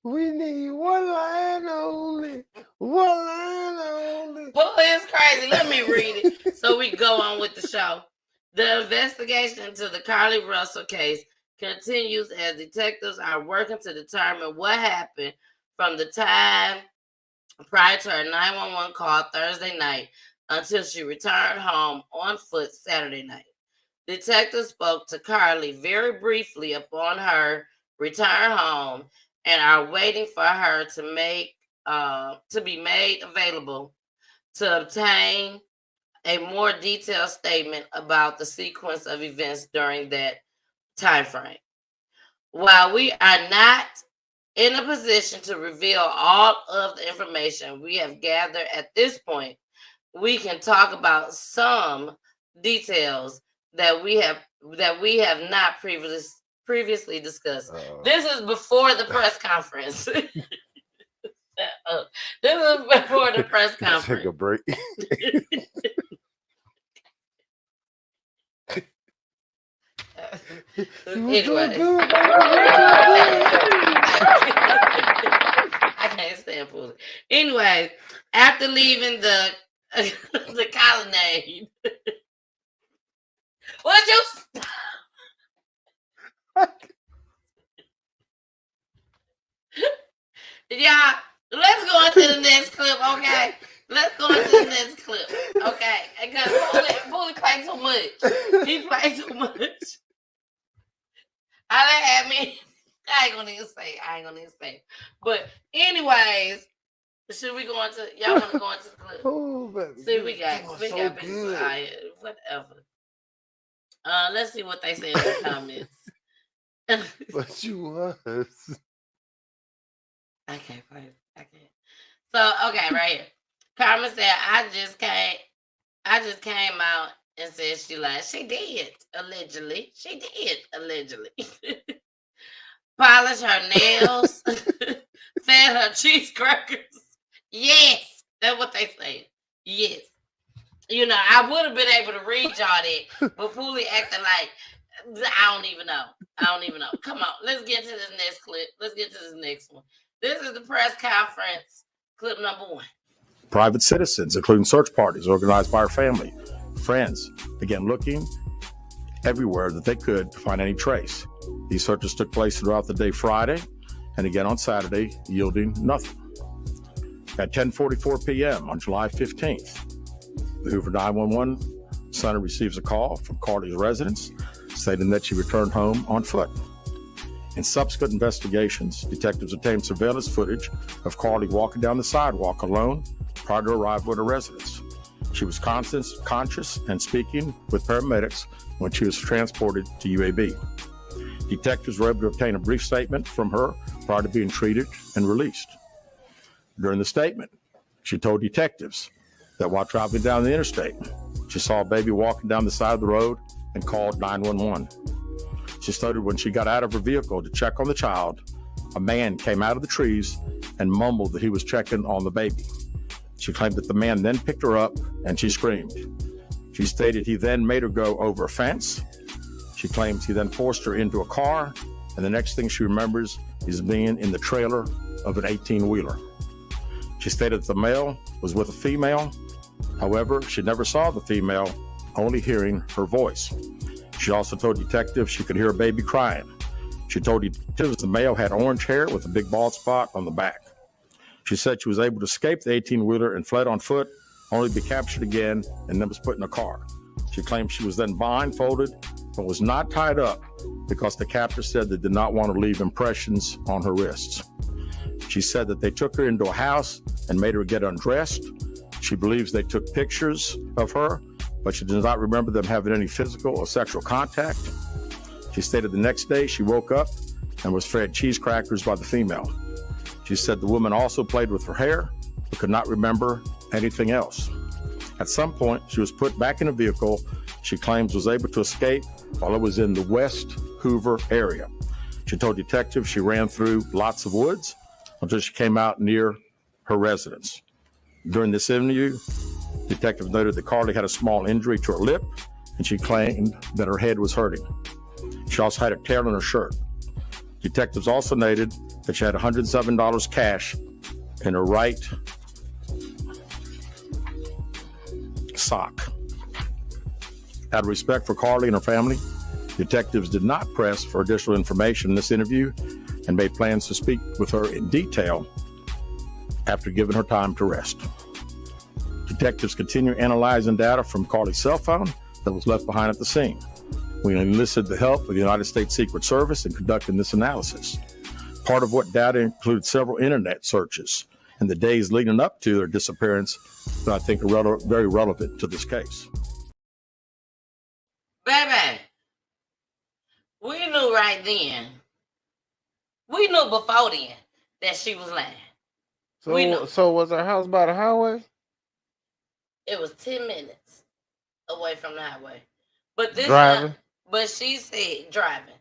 We need one line only. One line only. Who is crazy? Let me read it so we go on with the show. The investigation into the Carlee Russell case continues as detectives are working to determine what happened from the time prior to her 911 call Thursday night until she returned home on foot Saturday night. Detectives spoke to Carlee very briefly upon her return home and are waiting for her to be made available to obtain a more detailed statement about the sequence of events during that time frame. While we are not in a position to reveal all of the information we have gathered at this point, we can talk about some details that we have not previously discussed. This is before the press conference. This is before the press conference. Take a break. Anyway, I can't stand Poolie. Anyway, after leaving the colonnade, Would you? Y'all, let's go into the next clip, okay? Let's go into the next clip, okay? Because Bully played too much. He played too much. I ain't gonna even say. But anyways, should we go into? Y'all want to go into the clip? Oh, baby. See, we got so people good. out here. Whatever. Let's see what they say in the comments. But you was. I can't play. I can't. So okay, right here. Carmen said, I just came out and said she lied. She did, allegedly. Polish her nails, fed her cheese crackers. Yes, that's what they said. Yes. You know, I would have been able to read y'all that, but Poolie acting like I don't even know. Come on, let's get to this next clip. Let's get to this next one. This is the press conference, clip number 1. Private citizens, including search parties organized by her family, friends, began looking everywhere that they could to find any trace. These searches took place throughout the day Friday and again on Saturday, yielding nothing. At 10:44 p.m. on July 15th, the Hoover 911 center receives a call from Carlee's residence stating that she returned home on foot. In subsequent investigations, detectives obtained surveillance footage of Carlee walking down the sidewalk alone prior to arrival at her residence. She was conscious and speaking with paramedics when she was transported to UAB. Detectives were able to obtain a brief statement from her prior to being treated and released. During the statement, she told detectives that while traveling down the interstate, she saw a baby walking down the side of the road and called 911. She stated when she got out of her vehicle to check on the child, a man came out of the trees and mumbled that he was checking on the baby. She claimed that the man then picked her up and she screamed. She stated he then made her go over a fence. She claims he then forced her into a car, and the next thing she remembers is being in the trailer of an 18-wheeler. She stated that the male was with a female. However, she never saw the female, only hearing her voice. She also told detectives she could hear a baby crying. She told detectives the male had orange hair with a big bald spot on the back. She said she was able to escape the 18-wheeler and fled on foot, only to be captured again and then was put in a car. She claimed she was then blindfolded but was not tied up because the captor said they did not want to leave impressions on her wrists. She said that they took her into a house and made her get undressed. She believes they took pictures of her, but she does not remember them having any physical or sexual contact. She stated the next day she woke up and was fed cheese crackers by the female. She said the woman also played with her hair, but could not remember anything else. At some point, she was put back in a vehicle she claims was able to escape while it was in the West Hoover area. She told detectives she ran through lots of woods until she came out near her residence. During this interview, detectives noted that Carlee had a small injury to her lip, and she claimed that her head was hurting. She also had a tear in her shirt. Detectives also noted that she had $107 cash in her right sock. Out of respect for Carlee and her family, detectives did not press for additional information in this interview and made plans to speak with her in detail after giving her time to rest. Detectives continue analyzing data from Carlee's cell phone that was left behind at the scene. We enlisted the help of the United States Secret Service in conducting this analysis. Part of what data includes several internet searches in the days leading up to their disappearance that I think are very relevant to this case. Baby, we knew right then. We knew before then that she was lying. So was her house by the highway? It was 10 minutes away from the highway. But this Driving? but she said driving.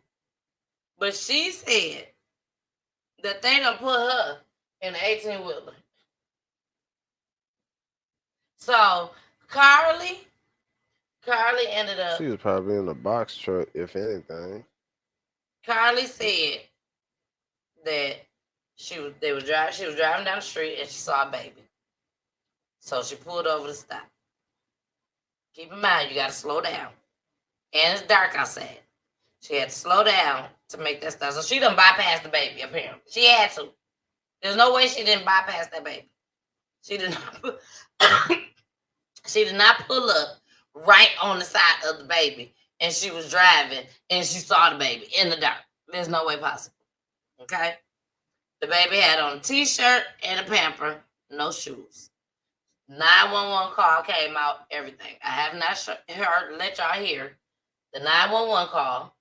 But she said that they done put her in an 18-wheeler. So Carlee ended up. She was probably in a box truck, if anything. Carlee said that she was driving down the street and she saw a baby. So she pulled over to stop. Keep in mind, you gotta slow down. and it's dark outside. She had to slow down to make that stuff. So she done bypassed the baby, apparently. She had to. There's no way she didn't bypass that baby. She did not she did not pull up right on the side of the baby, and she was driving and she saw the baby in the dark. There's no way possible. Okay? The baby had on a t-shirt and a pamper, no shoes. 911 call came out, everything. I have not heard, let y'all hear the 911 call.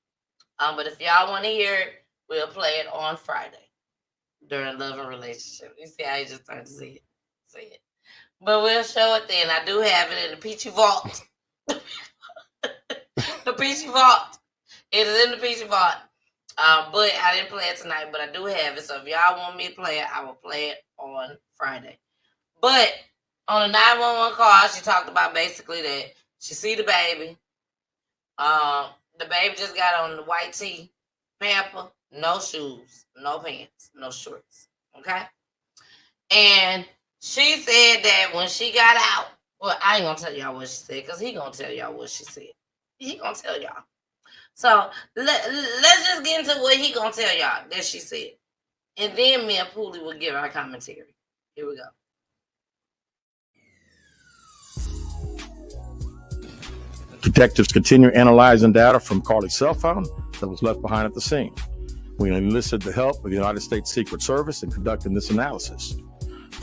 But if y'all want to hear it, we'll play it on Friday during Love and Relationship. You see how you just started to see it. But we'll show it then. I do have it in the Peachy Vault. The Peachy Vault. It is in the Peachy Vault. But I didn't play it tonight, but I do have it. So if y'all want me to play it, I will play it on Friday. But on the 911 call, she talked about basically that she see the baby. The baby just got on the white tee, pamper, no shoes, no pants, no shorts. Okay? And she said that when she got out, well, I ain't gonna tell y'all what she said, because he gonna tell y'all what she said. He gonna tell y'all. So let's just get into what he gonna tell y'all that she said. And then me and Pooley will give our commentary. Here we go. Detectives continue analyzing data from Carlee's cell phone that was left behind at the scene. We enlisted the help of the United States Secret Service in conducting this analysis.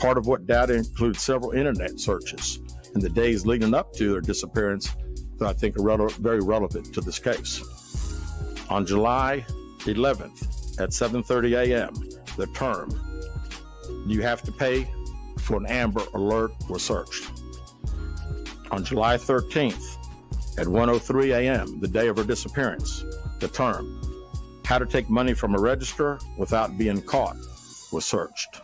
Part of what data includes several internet searches in the days leading up to their disappearance that I think are very relevant to this case. On July 11th at 7:30 a.m., the term "you have to pay for an Amber Alert" was searched. On July 13th at 1:03 a.m., the day of her disappearance, the term "how to take money from a register without being caught" was searched.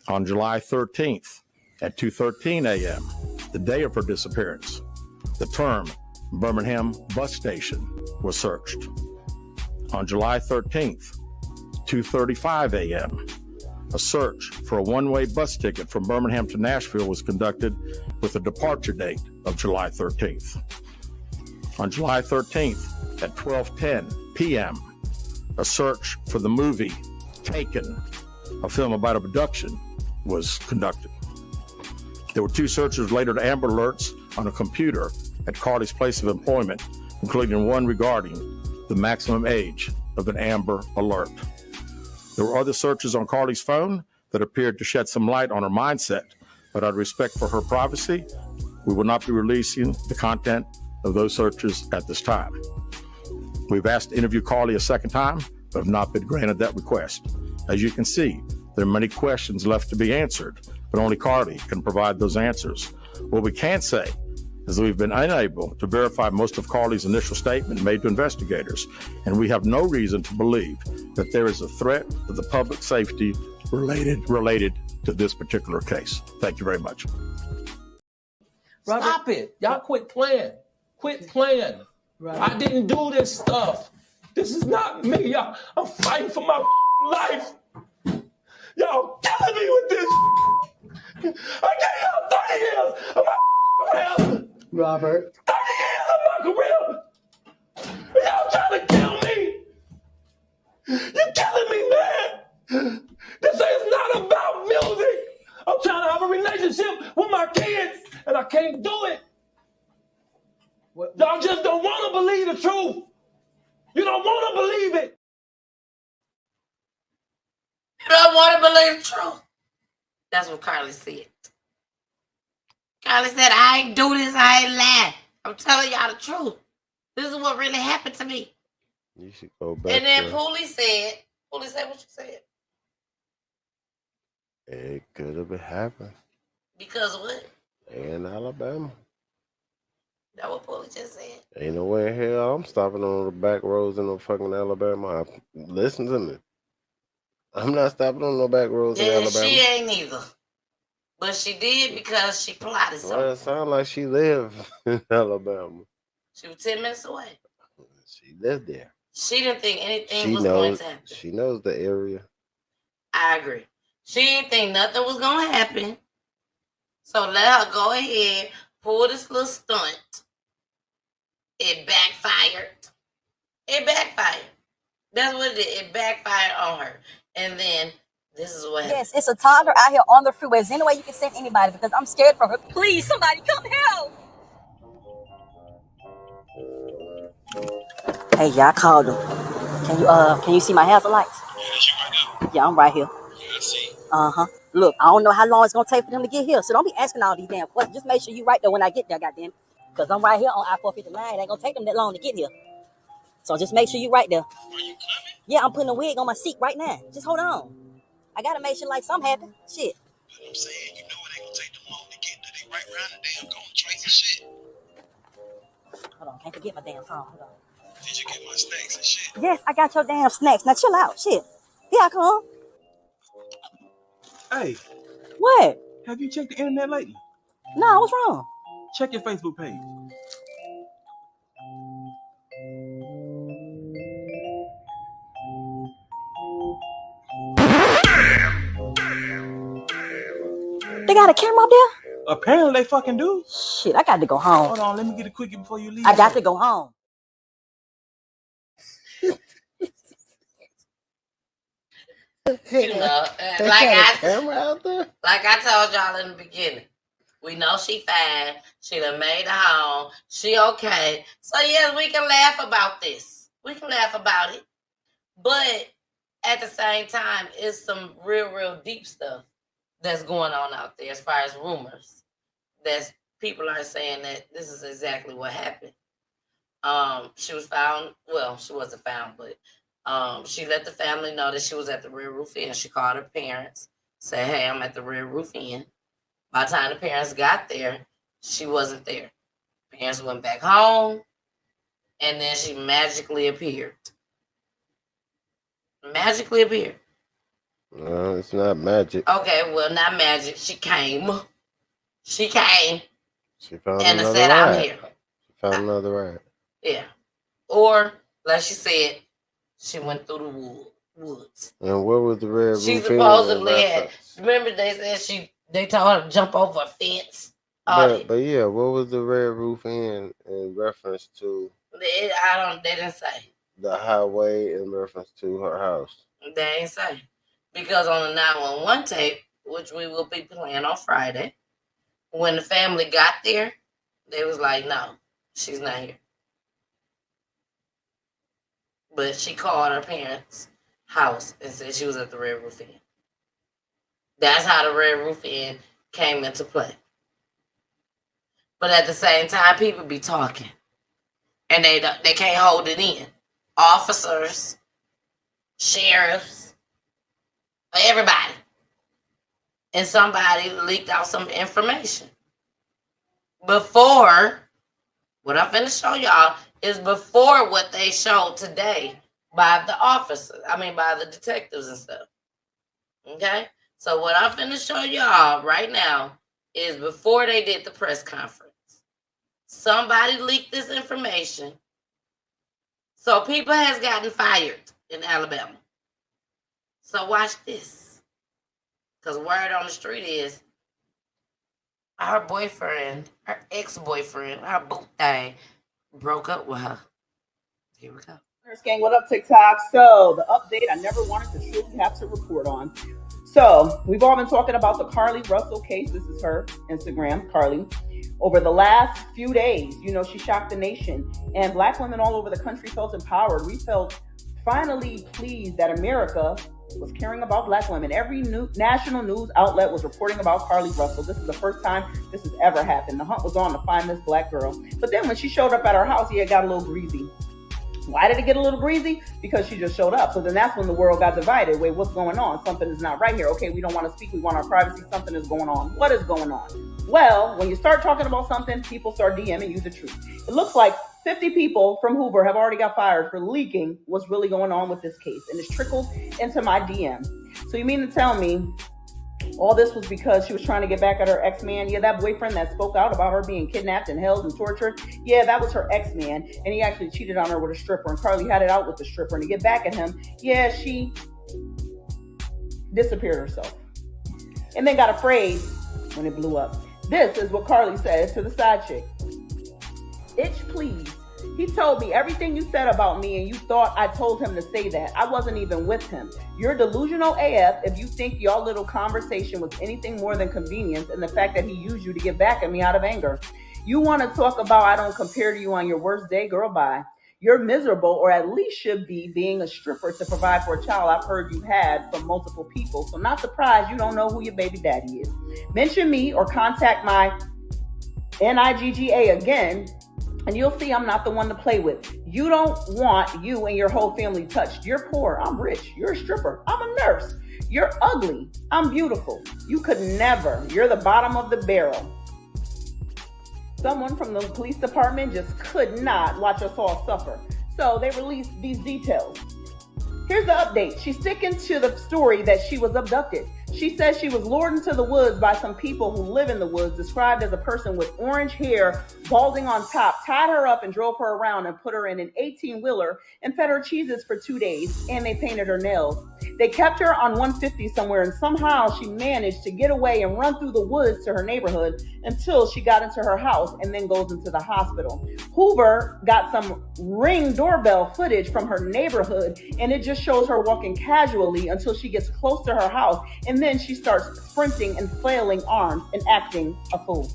On July 13th at 2:13 a.m., the day of her disappearance, the term "Birmingham Bus Station" was searched. On July 13th, 2:35 a.m., a search for a one-way bus ticket from Birmingham to Nashville was conducted with a departure date of July 13th. On July 13th at 12:10 p.m., a search for the movie Taken, a film about abduction, was conducted. There were 2 searches related to Amber Alerts on a computer at Carlee's place of employment, including one regarding the maximum age of an Amber Alert. There were other searches on Carlee's phone that appeared to shed some light on her mindset, but out of respect for her privacy, we will not be releasing the content of those searches at this time. We've asked to interview Carlee a second time, but have not been granted that request. As you can see, there are many questions left to be answered, but only Carlee can provide those answers. What we can say is that we've been unable to verify most of Carlee's initial statement made to investigators, and we have no reason to believe that there is a threat to the public safety related to this particular case. Thank you very much. Stop it. Y'all quit playing. Quit playing. Right. I didn't do this stuff. This is not me, y'all. I'm fighting for my life. Y'all killing me with this. I gave y'all 30 years of my career. Robert. 30 years of my career. Y'all trying to kill me. You're killing me, man. This is not about music. I'm trying to have a relationship with my kids, and I can't do it. Y'all just don't want to believe the truth. You don't want to believe it. You don't want to believe the truth. That's what Carlee said. Carlee said, I ain't do this, I ain't lying. I'm telling y'all the truth. This is what really happened to me. You should go back. And then Pooley said what you said. It could have happened. Because what? In Alabama. That's what Pooley just said. Ain't no way in hell I'm stopping on the back roads in no fucking Alabama. Listen to me. I'm not stopping on no back roads in Alabama. She ain't either. But she did because she plotted something. Well, it sounds like she lived in Alabama. She was 10 minutes away. She lived there. She didn't think anything was going to happen. She knows the area. I agree. She didn't think nothing was going to happen. So let her go ahead, pull this little stunt, it backfired. It backfired. That's what it did. It backfired on her. And then this is what happened. Yes, it's a toddler out here on the freeway. Is there any way you can send anybody? Because I'm scared for her. Please, somebody come help. Hey, yeah, I called him. Can you see my hazard lights? Yeah, I'm right here. Uh-huh. Look, I don't know how long it's gonna take for them to get here, so don't be asking all these damn questions. Just make sure you right there when I get there, goddamn. Because I'm right here on I-459. It ain't gonna take them that long to get here. So just make sure you right there. Are you coming? Yeah, I'm putting a wig on my seat right now. Just hold on. I gotta make sure like something happen. Shit. I'm saying, you know it ain't gonna take them long to get there. They right around the damn corner, Tracy shit. Hold on, can't forget my damn phone. Hold on. Did you get my snacks and shit? Yes, I got your damn snacks. Now chill out. Shit. Here I come. Hey, What? have you checked the internet lately? No, what's wrong? Check your Facebook page. They got a camera up there? Apparently they fucking do. Shit, I got to go home. Hold on, let me get a quickie before you leave. I got to go home. You know, like I told y'all in the beginning, we know she fine. She done made it home. She okay. So yes, we can laugh about this. We can laugh about it. But at the same time, it's some real deep stuff that's going on out there as far as rumors. That people are saying that this is exactly what happened. She was found, well, she wasn't found, but she let the family know that she was at the Red Roof Inn. She called her parents, said, hey, I'm at the Red Roof Inn. By the time the parents got there, she wasn't there. Parents went back home, and then she magically appeared. Magically appeared. No, it's not magic. Okay, well, not magic. She came. She came. She found and another said, ride. I'm here. She found another ride. Yeah. Or, like she said, she went through the woods. And where was the Red Roof She Inn supposedly in had, reference? remember they said they told her to jump over a fence. But yeah, what was the Red Roof Inn in reference to? They didn't say. The highway in reference to her house. They ain't say. Because on the 911 tape, which we will be playing on Friday, when the family got there, they was like, no, she's not here. But she called her parents' house and said she was at the Red Roof Inn. That's how the Red Roof Inn came into play. But at the same time, people be talking. And they can't hold it in. Officers, sheriffs, everybody. And somebody leaked out some information. Before, what I'm finna show y'all is before what they showed today by the officers. By the detectives and stuff. Okay? So what I'm finna show y'all right now is before they did the press conference. Somebody leaked this information. So people has gotten fired in Alabama. So watch this. Because word on the street is her boyfriend, her ex-boyfriend, her boo thing, broke up with her. Here we go. Gang, what up, TikTok? So the update I never wanted to truly have to report on. So we've all been talking about the Carlee Russell case. This is her Instagram, Carlee. Over the last few days, she shocked the nation, and Black women all over the country felt empowered. We felt finally pleased that America was caring about Black women. Every national news outlet was reporting about Carlee Russell. This is the first time this has ever happened. The hunt was on to find this Black girl. But then when she showed up at her house, it got a little greasy. Why did it get a little greasy? Because she just showed up. So then that's when the world got divided. Wait, what's going on? Something is not right here. Okay, we don't want to speak. We want our privacy. Something is going on. What is going on? Well, when you start talking about something, people start DMing you the truth. It looks like 50 people from Hoover have already got fired for leaking what's really going on with this case. And it's trickled into my DM. So you mean to tell me all this was because she was trying to get back at her ex-man? Yeah, that boyfriend that spoke out about her being kidnapped and held and tortured. Yeah, that was her ex-man. And he actually cheated on her with a stripper. And Carlee had it out with the stripper. And to get back at him, yeah, she disappeared herself. And then got afraid when it blew up. This is what Carlee said to the side chick. Itch, please. He told me everything you said about me and you thought I told him to say that. I wasn't even with him. You're delusional AF if you think your little conversation was anything more than convenience and the fact that he used you to get back at me out of anger. You want to talk about I don't compare to you on your worst day? Girl, bye. You're miserable, or at least should be, being a stripper to provide for a child I've heard you've had from multiple people. So not surprised you don't know who your baby daddy is. Mention me or contact my NIGGA again, and you'll see I'm not the one to play with. You don't want you and your whole family touched. You're poor. I'm rich. You're a stripper. I'm a nurse. You're ugly. I'm beautiful. You could never. You're the bottom of the barrel. Someone from the police department just could not watch us all suffer. So they released these details. Here's the update. She's sticking to the story that she was abducted. She says she was lured into the woods by some people who live in the woods, described as a person with orange hair, balding on top, tied her up and drove her around and put her in an 18-wheeler and fed her cheeses for 2 days, and they painted her nails. They kept her on 150 somewhere, and somehow she managed to get away and run through the woods to her neighborhood until she got into her house and then goes into the hospital. Hoover got some Ring doorbell footage from her neighborhood, and it just shows her walking casually until she gets close to her house, and then she starts sprinting and flailing arms and acting a fool.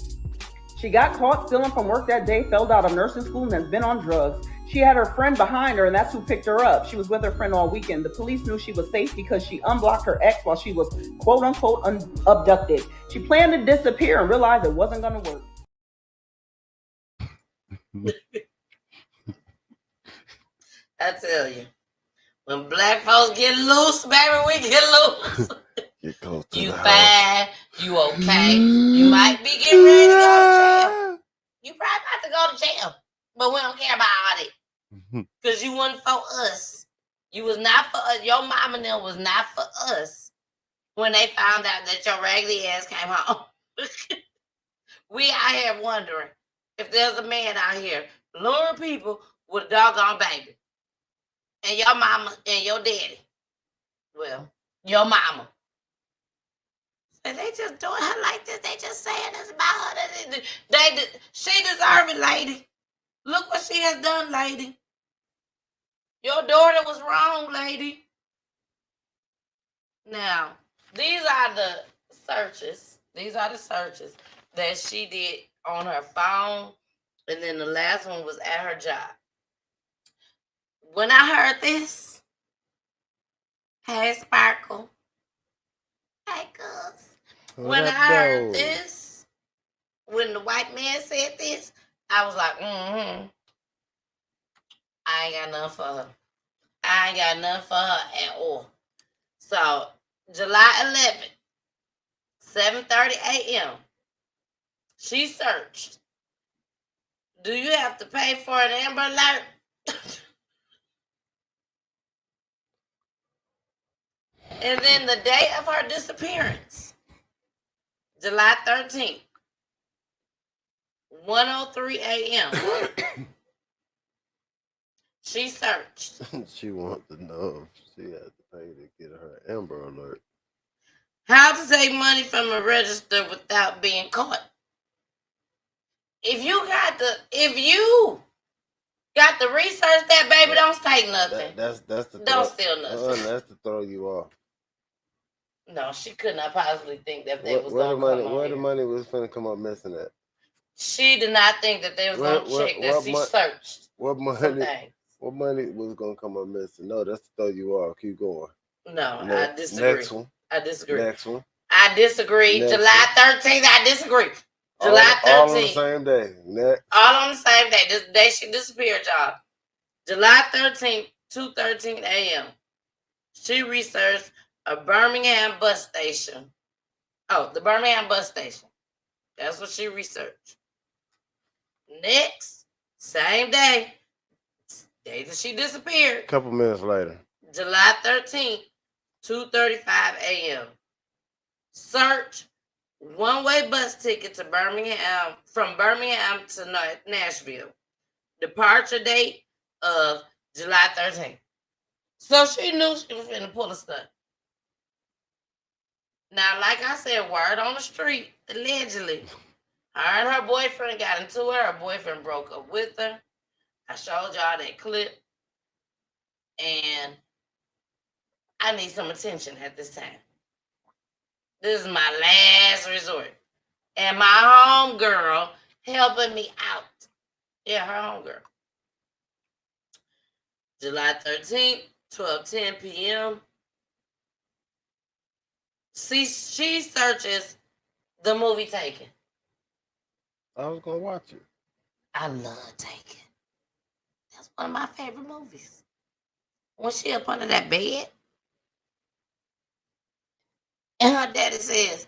She got caught stealing from work that day, failed out of nursing school, and has been on drugs. She had her friend behind her, and that's who picked her up. She was with her friend all weekend. The police knew she was safe because she unblocked her ex while she was quote-unquote abducted. She planned to disappear and realized it wasn't going to work. I tell you, when black folks get loose, baby, we get loose. You fine, you okay. You might be getting ready to go to jail. You probably about to go to jail, but we don't care about all that because you wasn't for us. You was not for us. Your mama and them was not for us when they found out that your raggedy ass came home. We out here wondering if there's a man out here luring people with a doggone baby. And your mama and your daddy. Well, your mama. And they just doing her like this. They just saying this about her. She deserve it, lady. Look what she has done, lady. Your daughter was wrong, lady. Now, these are the searches. These are the searches that she did on her phone. And then the last one was at her job. When I heard this, hey, Sparkle. Hey, Gus. When I heard this, when the white man said this, I was like, I ain't got nothing for her. I ain't got nothing for her at all. So, July 11th, 7:30 a.m., she searched. Do you have to pay for an Amber Alert? And then the day of her disappearance, July 13th, 1:03 a.m., she searched. She wants to know if she had to pay to get her Amber Alert. How to take money from a register without being caught. If you got to research that, baby, don't take nothing. That's the don't steal nothing. That's to throw you off. No, she could not possibly think that they was going to come on Where the here. money was finna come up missing at? She did not think that they was going to check that she searched. What money was going to come up missing? No, that's to throw you off. Keep going. No, I disagree. Next one. I disagree. Next one. I disagree. Next July 13th, I disagree. July 13th. All on the same day. Next. All on the same day. This day she disappeared, y'all. July 13th, 2:13 a.m. She researched a Birmingham bus station. Oh, the Birmingham bus station. That's what she researched. Next, same day that she disappeared. A couple minutes later. July 13th, 2:35 a.m. Search one-way bus ticket to Birmingham, from Birmingham to Nashville. Departure date of July 13th. So she knew she was finna pull a stunt. Now, like I said, word on the street, allegedly, her and her boyfriend got into it. Her boyfriend broke up with her. I showed y'all that clip, and I need some attention at this time. This is my last resort. And my homegirl helping me out. Yeah, her homegirl. July 13th, 12:10 p.m. She searches the movie Taken. I was gonna watch it. I love Taken. That's one of my favorite movies. When she up under that bed, and her daddy says,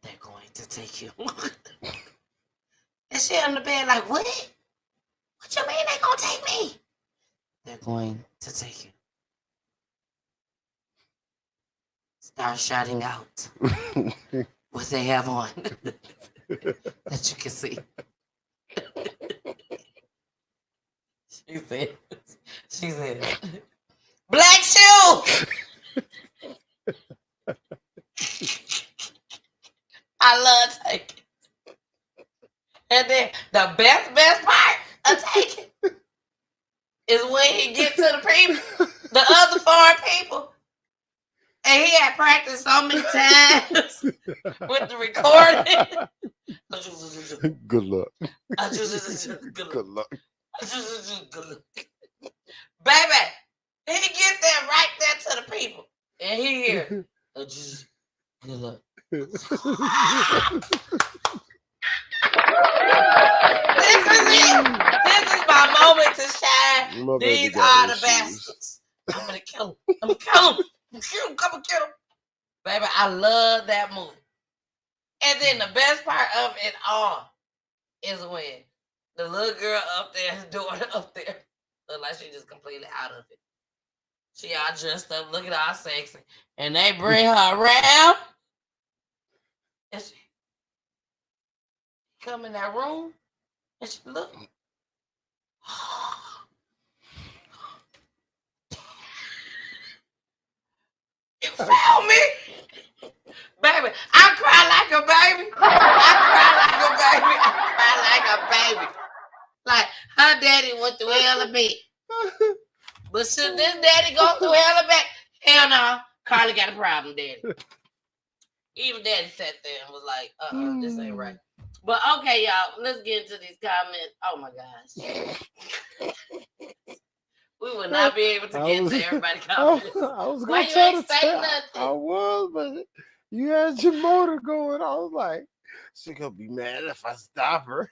"They're going to take you." And she on the bed like, "What? What you mean they gonna take me?" "They're going to take you." Start shouting out what they have on that you can see. She said, "Black shoe." I love Taken. And then the best part of Taken is when he gets to the people, the other foreign people. And he had practiced so many times with the recording. Good luck. Good luck. Baby, he get there right there to the people. And he hear, good luck. This is it. This is my moment to shine. These are the bastards. I'm gonna kill him. I'm gonna kill him. Come and kill him. Baby, I love that movie. And then the best part of it all is when the little girl up there, his daughter up there, look like she just completely out of it. She all dressed up, looking all sexy. And they bring her around. And she come in that room and she look. You found me? Baby, I cry like a baby. I cry like a baby. Like her daddy went through hell a bit. But should this daddy go through hell a bit? Hell no. Carlee got a problem, daddy. Even daddy sat there and was like, this ain't right. But okay, y'all, let's get into these comments. Oh my gosh. We would not be able to get into everybody's comments. I was Why gonna you try ain't to say tell. nothing? I was, but you had your motor going. I was like, she gonna be mad if I stop her.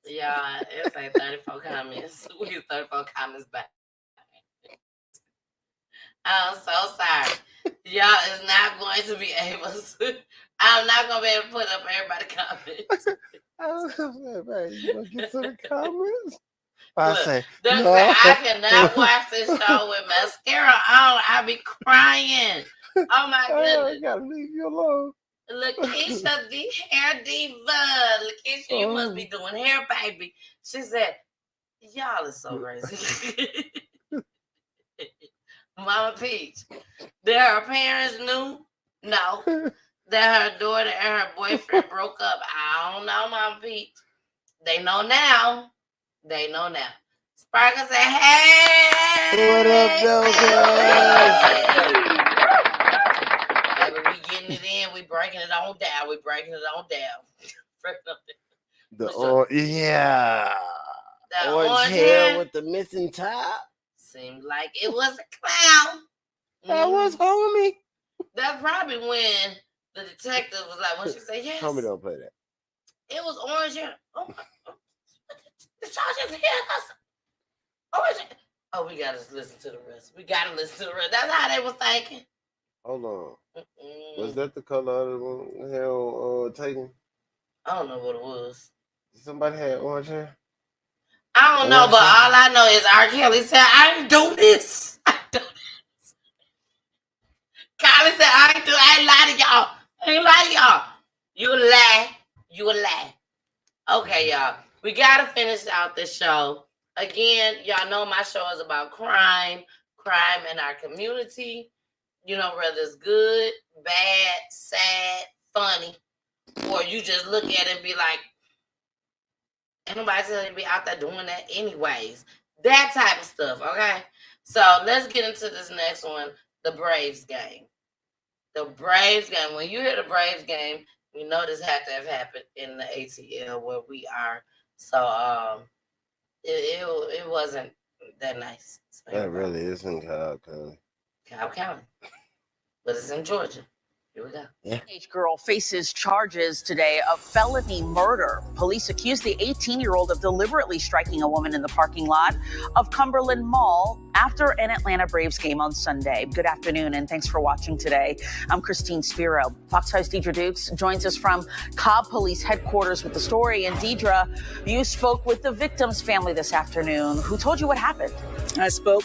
Yeah, it's like 34 comments. We get 34 comments back. I'm so sorry. Y'all is not going to be able to. I'm not going to be able to put up everybody's comments. I was gonna say, man, you gonna get to the comments? I Look, say, Doug no. said, I cannot watch this show with mascara on. I be crying. Oh my goodness. I gotta leave you alone. Lakeisha, the hair diva. Lakeisha, you must be doing hair, baby. She said, y'all is so crazy. Mama Peach, that her parents knew? No. That her daughter and her boyfriend broke up? I don't know, Mama Peach. They know now. They know now. Sparkle said, hey! What up, though, Baby, we getting it in. We breaking it on down. We breaking it on down. Yeah. The orange hair with the missing top. Seemed like it was a clown. That was homie. That's probably when the detective was like, when she said, yes. Homie don't play that. It was orange hair. Oh, the charge is here. Orange hair. Oh, we gotta listen to the rest. We gotta listen to the rest. That's how they was thinking. Hold on. Was that the color of the hair on Taken? I don't know what it was. Somebody had orange hair? I don't know, but all I know is R. Kelly said, I ain't do this. I do this. Carlee said, I ain't lie to y'all. I ain't lie to y'all. You a lie. You a lie. Okay, y'all. We gotta finish out this show. Again, y'all know my show is about crime in our community. You know, whether it's good, bad, sad, funny, or you just look at it and be like, Ain't nobody telling you to be out there doing that anyways. That type of stuff, okay? So let's get into this next one, the Braves game. The Braves game. When you hear the Braves game, we know this had to have happened in the ATL where we are. So it wasn't that nice. That really isn't Cobb County. Cobb County. But it's in Georgia. Here we go. Yeah. Teenage girl faces charges today of felony murder. Police accuse the 18-year-old of deliberately striking a woman in the parking lot of Cumberland Mall after an Atlanta Braves game on Sunday. Good afternoon, and thanks for watching today. I'm Christine Spiro. Fox 5's Deidre Dukes joins us from Cobb Police Headquarters with the story. And Deidre, you spoke with the victim's family this afternoon. Who told you what happened? I spoke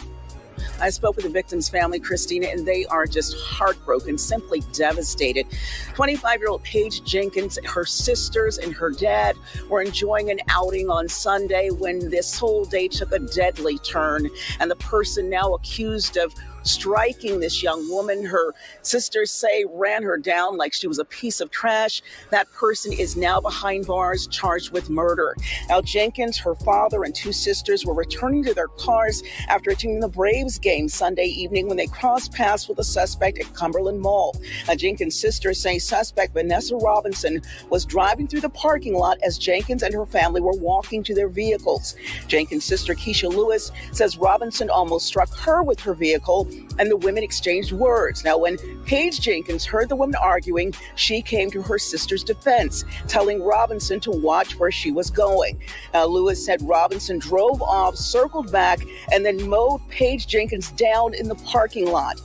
with the victim's family, Christina, and they are just heartbroken, simply devastated. 25-year-old Paige Jenkins, her sisters, and her dad were enjoying an outing on Sunday when this whole day took a deadly turn. And the person now accused of striking this young woman, her sisters say, ran her down like she was a piece of trash. That person is now behind bars, charged with murder. Now, Jenkins, her father, and two sisters were returning to their cars after attending the Braves game Sunday evening when they crossed paths with a suspect at Cumberland Mall. Jenkins' sisters say suspect Vanessa Robinson was driving through the parking lot as Jenkins and her family were walking to their vehicles. Jenkins' sister Keisha Lewis says Robinson almost struck her with her vehicle, and the women exchanged words. Now, when Paige Jenkins heard the women arguing, she came to her sister's defense, telling Robinson to watch where she was going. Lewis said Robinson drove off, circled back, and then mowed Paige Jenkins down in the parking lot.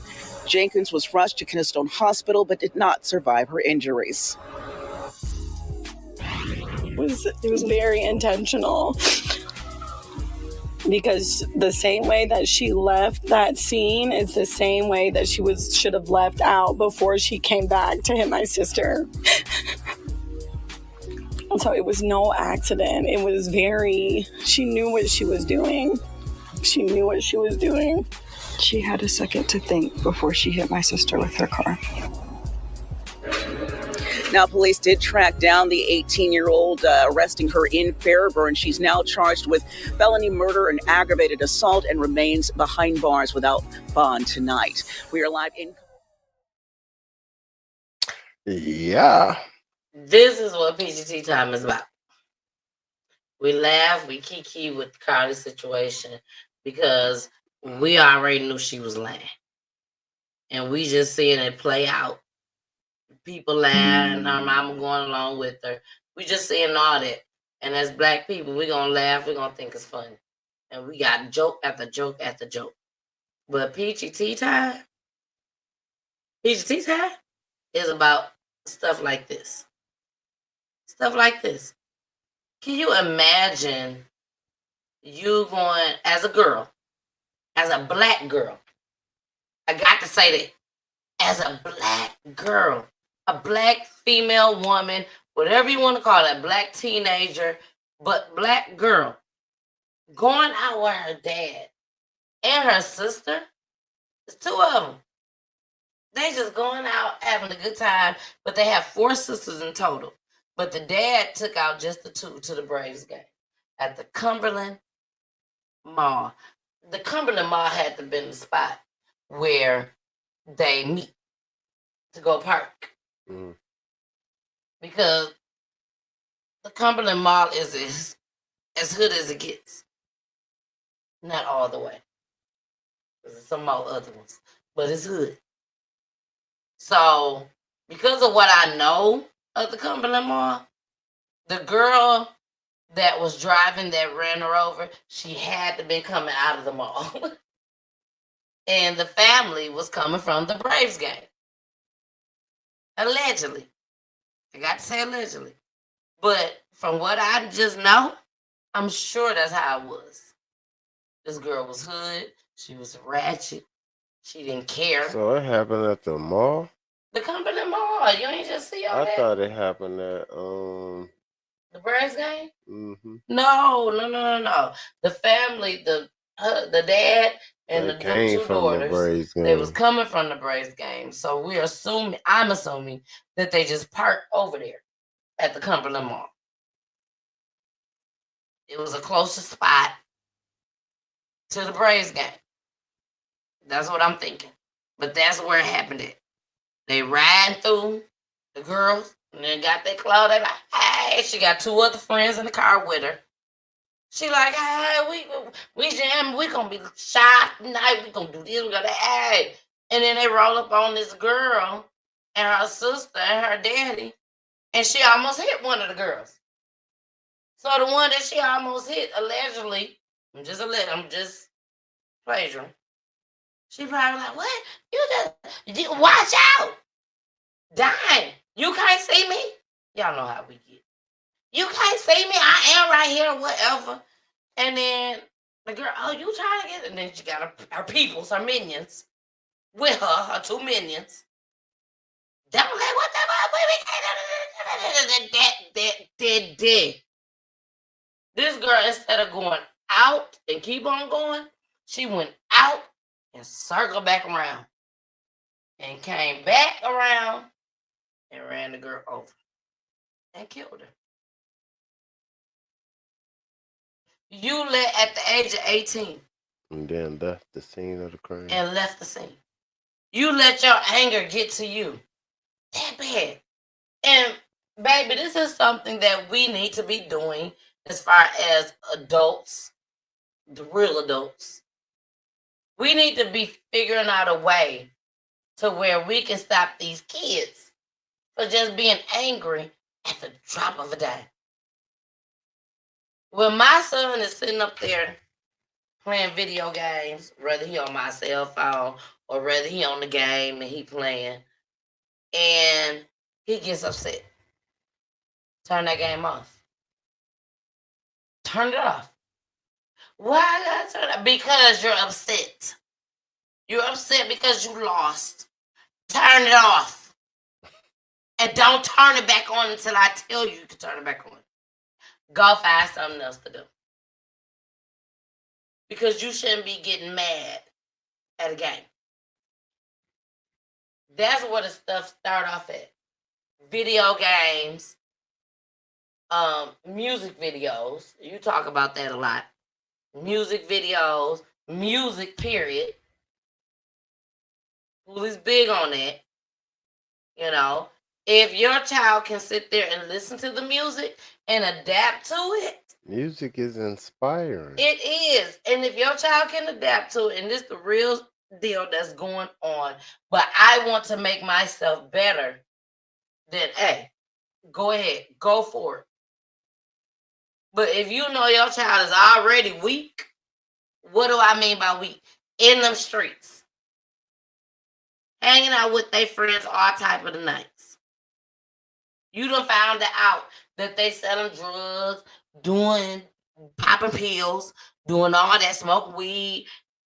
Jenkins was rushed to Keystone Hospital but did not survive her injuries. It was very intentional. Because the same way that she left that scene is the same way that she should have left out before she came back to hit my sister. So it was no accident. It was she knew what she was doing. She knew what she was doing. She had a second to think before she hit my sister with her car. Now, police did track down the 18-year-old, arresting her in Fairburn. She's now charged with felony murder and aggravated assault and remains behind bars without bond tonight. We are live in... Yeah. This is what PGT time is about. We laugh, we kiki with the Carlee situation because we already knew she was lying. And we just seeing it play out. People lying, her mama going along with her. We just seeing all that. And as black people, we're going to laugh. We're going to think it's funny. And we got joke after joke after joke. But PGT time is about stuff like this. Stuff like this. Can you imagine you going, as a girl, as a black girl, I got to say that, as a black girl, a black female woman, whatever you want to call it, black teenager, but black girl, going out with her dad and her sister, it's two of them. They just going out having a good time, but they have 4 sisters in total. But the dad took out just the 2 to the Braves game at the Cumberland Mall. The Cumberland Mall had to have been the spot where they meet to go park. Because the Cumberland Mall is as hood as it gets. Not all the way. There's some more other ones. But it's hood. So, because of what I know of the Cumberland Mall, the girl that was driving that ran her over, she had to be coming out of the mall. And the family was coming from the Braves game. Allegedly. I got to say allegedly. But from what I just know, I'm sure that's how it was. This girl was hood. She was ratchet. She didn't care. So it happened at the mall? The Cumberland Mall. You ain't just see all that? I thought it happened at the Braves game? Mm-hmm. No. The family, the dad and the 2 daughters, they was coming from the Braves game. So I'm assuming that they just parked over there at the Cumberland Mall. It was a closer spot to the Braves game. That's what I'm thinking. But that's where it happened at. They ran through the girls and then got their clothes. They like, hey, she got 2 other friends in the car with her. She like, hey, we jam, we gonna be shot tonight. We gonna do this, we gonna hey. And then they roll up on this girl and her sister and her daddy, and she almost hit one of the girls. So the one that she almost hit, allegedly, I'm just plagiarizing. She probably like, what? You watch out. Dang, you can't see me? Y'all know how we get. You can't see me. I am right here, whatever. And then the girl, oh, you trying to get it? And then she got her peoples, her minions, with her 2 minions. Don't let what the This girl, instead of going out and keep on going, she went out and circled back around and came back around and ran the girl over and killed her. You let at the age of 18 And then left the scene of the crime. and left the scene. You let your anger get to you. That bad. And baby, this is something that we need to be doing as far as adults, the real adults. We need to be figuring out a way to where we can stop these kids for just being angry at the drop of a dime. When my son is sitting up there playing video games, whether he on my cell phone or whether he on the game and he playing, and he gets upset, turn that game off. Turn it off. Why I turn it? Because you're upset. You're upset because you lost. Turn it off. And don't turn it back on until I tell you to turn it back on. Go find something else to do. Because you shouldn't be getting mad at a game. That's where the stuff start off at. Video games, music videos. You talk about that a lot. Music videos, music, period. Who is big on that? You know, if your child can sit there and listen to the music and adapt to it, Music is inspiring. it is. And if your child can adapt to it, and this is the real deal that's going on, but I want to make myself better, then hey, go ahead, go for it. But if you know your child is already weak, what do I mean by weak? In them streets, hanging out with their friends all type of the nights. You done found out that they selling drugs, popping pills, doing all that, smoke weed,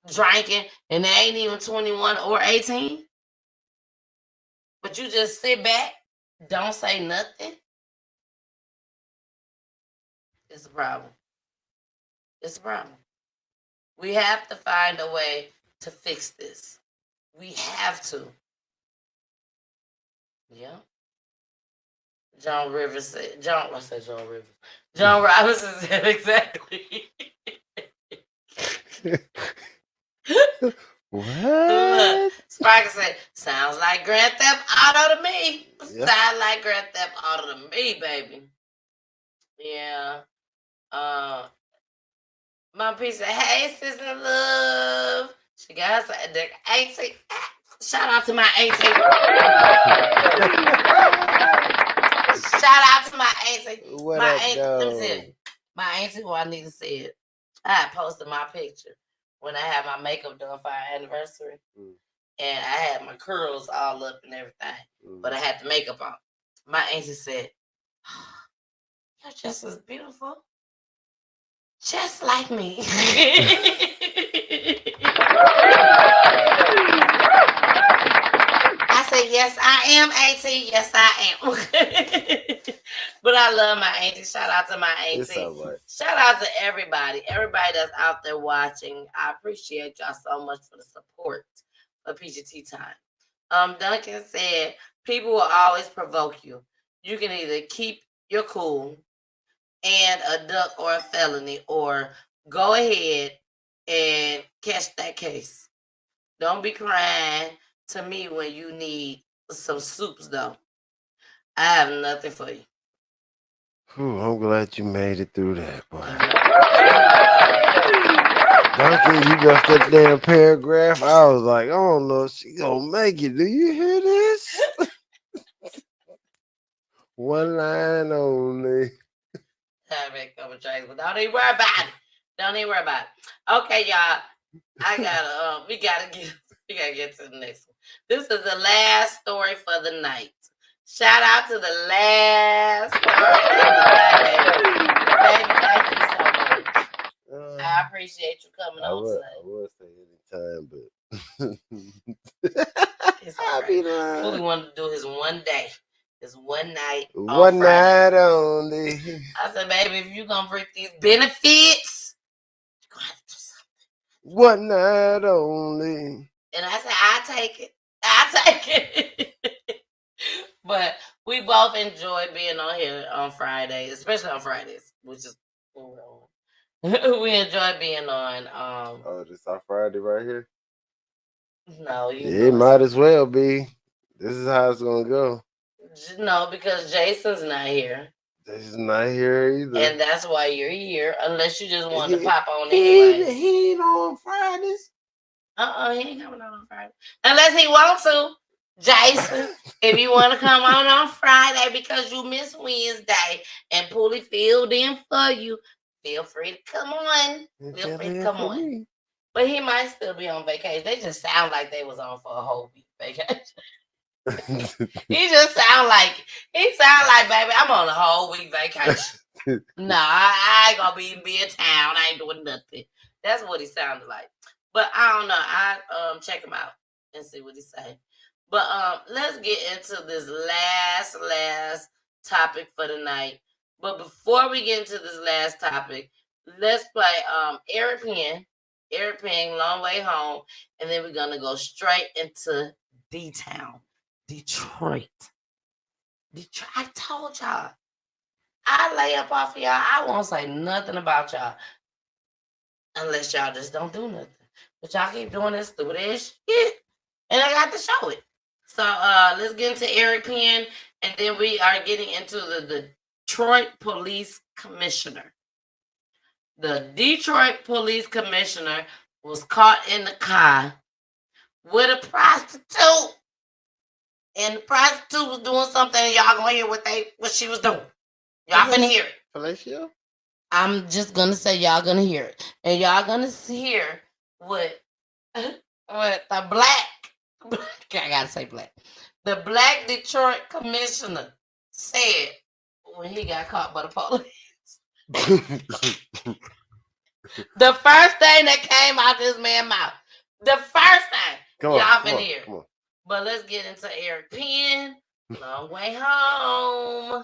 drinking, and they ain't even 21 or 18. But you just sit back, don't say nothing. It's a problem. It's a problem. We have to find a way to fix this. We have to. Yeah. John Rivers said, John Robinson said exactly. What? Sparker said, sounds like Grand Theft Auto to me. Yep. Sounds like Grand Theft Auto to me, baby. Yeah. My piece of hey, sister love. She got the 18. Shout out to my 18. Shout out to my 18. What my up, 18. Let me though? tell you. My 18, well, I need to see it. I had posted my picture when I had my makeup done for our anniversary. And I had my curls all up and everything. But I had the makeup on. My auntie said, oh, you're just as beautiful. Just like me. I said, yes, I am auntie. Yes, I am. But I love my auntie. Shout out to my auntie. It's all right. Shout out to everybody. Everybody that's out there watching. I appreciate y'all so much for the support of PGT Time. Duncan said, people will always provoke you. You can either keep your cool and a duck or a felony, or go ahead and catch that case. Don't be crying to me when you need some soups, though. I have nothing for you. Whew, I'm glad you made it through that, boy. Duncan, you left that damn paragraph. I was like, I don't know if she gonna make it. Do you hear this? One line only. Don't even worry about it. Don't even worry about it. Okay, y'all. I gotta we gotta get to the next one. This is the last story for the night. Shout out to the last story of the night, baby. Thank you so much. I appreciate you coming on today. I would say anytime, but It's all right. Fully wanted to do his one day. His one night. One night only. I said, baby, if you're gonna bring these benefits, you're gonna have to do something. One night only. And I said, I take it. But we both enjoy being on here on Fridays, especially on Fridays, which is when we're on. We enjoy being on. Oh, this our Friday right here? No, it might as well be. This is how it's gonna go. No, because Jason's not here. Jason's not here either. And that's why you're here, unless you just want to pop on anyway. He ain't on Fridays. He ain't coming on Friday. Unless he wants to. Jason, if you want to come on Friday because you miss Wednesday and Poolie filled in for you, feel free to come on. Feel free to come on. But he might still be on vacation. They just sound like they was on for a whole week vacation. He sound like, baby, I'm on a whole week vacation. No, I ain't gonna be in town. I ain't doing nothing. That's what he sounded like. But I don't know. I check him out and see what he say. But let's get into this last topic for the night. But before we get into this last topic, let's play Eric Penn, Long Way Home, and then we're gonna go straight into D-Town, Detroit. I told y'all, I lay up off of y'all. I won't say nothing about y'all unless y'all just don't do nothing. But y'all keep doing this stupid ass shit, and I got to show it. So let's get into Eric Penn, and then we are getting into the Detroit Police Commissioner. The Detroit Police Commissioner was caught in the car with a prostitute, and the prostitute was doing something, and y'all gonna hear what she was doing. Y'all finna hear it. Felicia? I'm just gonna say y'all gonna hear it, and y'all gonna hear what the black. I gotta say black. The black Detroit commissioner said when he got caught by the police. The first thing that came out this man's mouth. The first thing. Y'all been here. But let's get into Eric Penn. Long Way Home.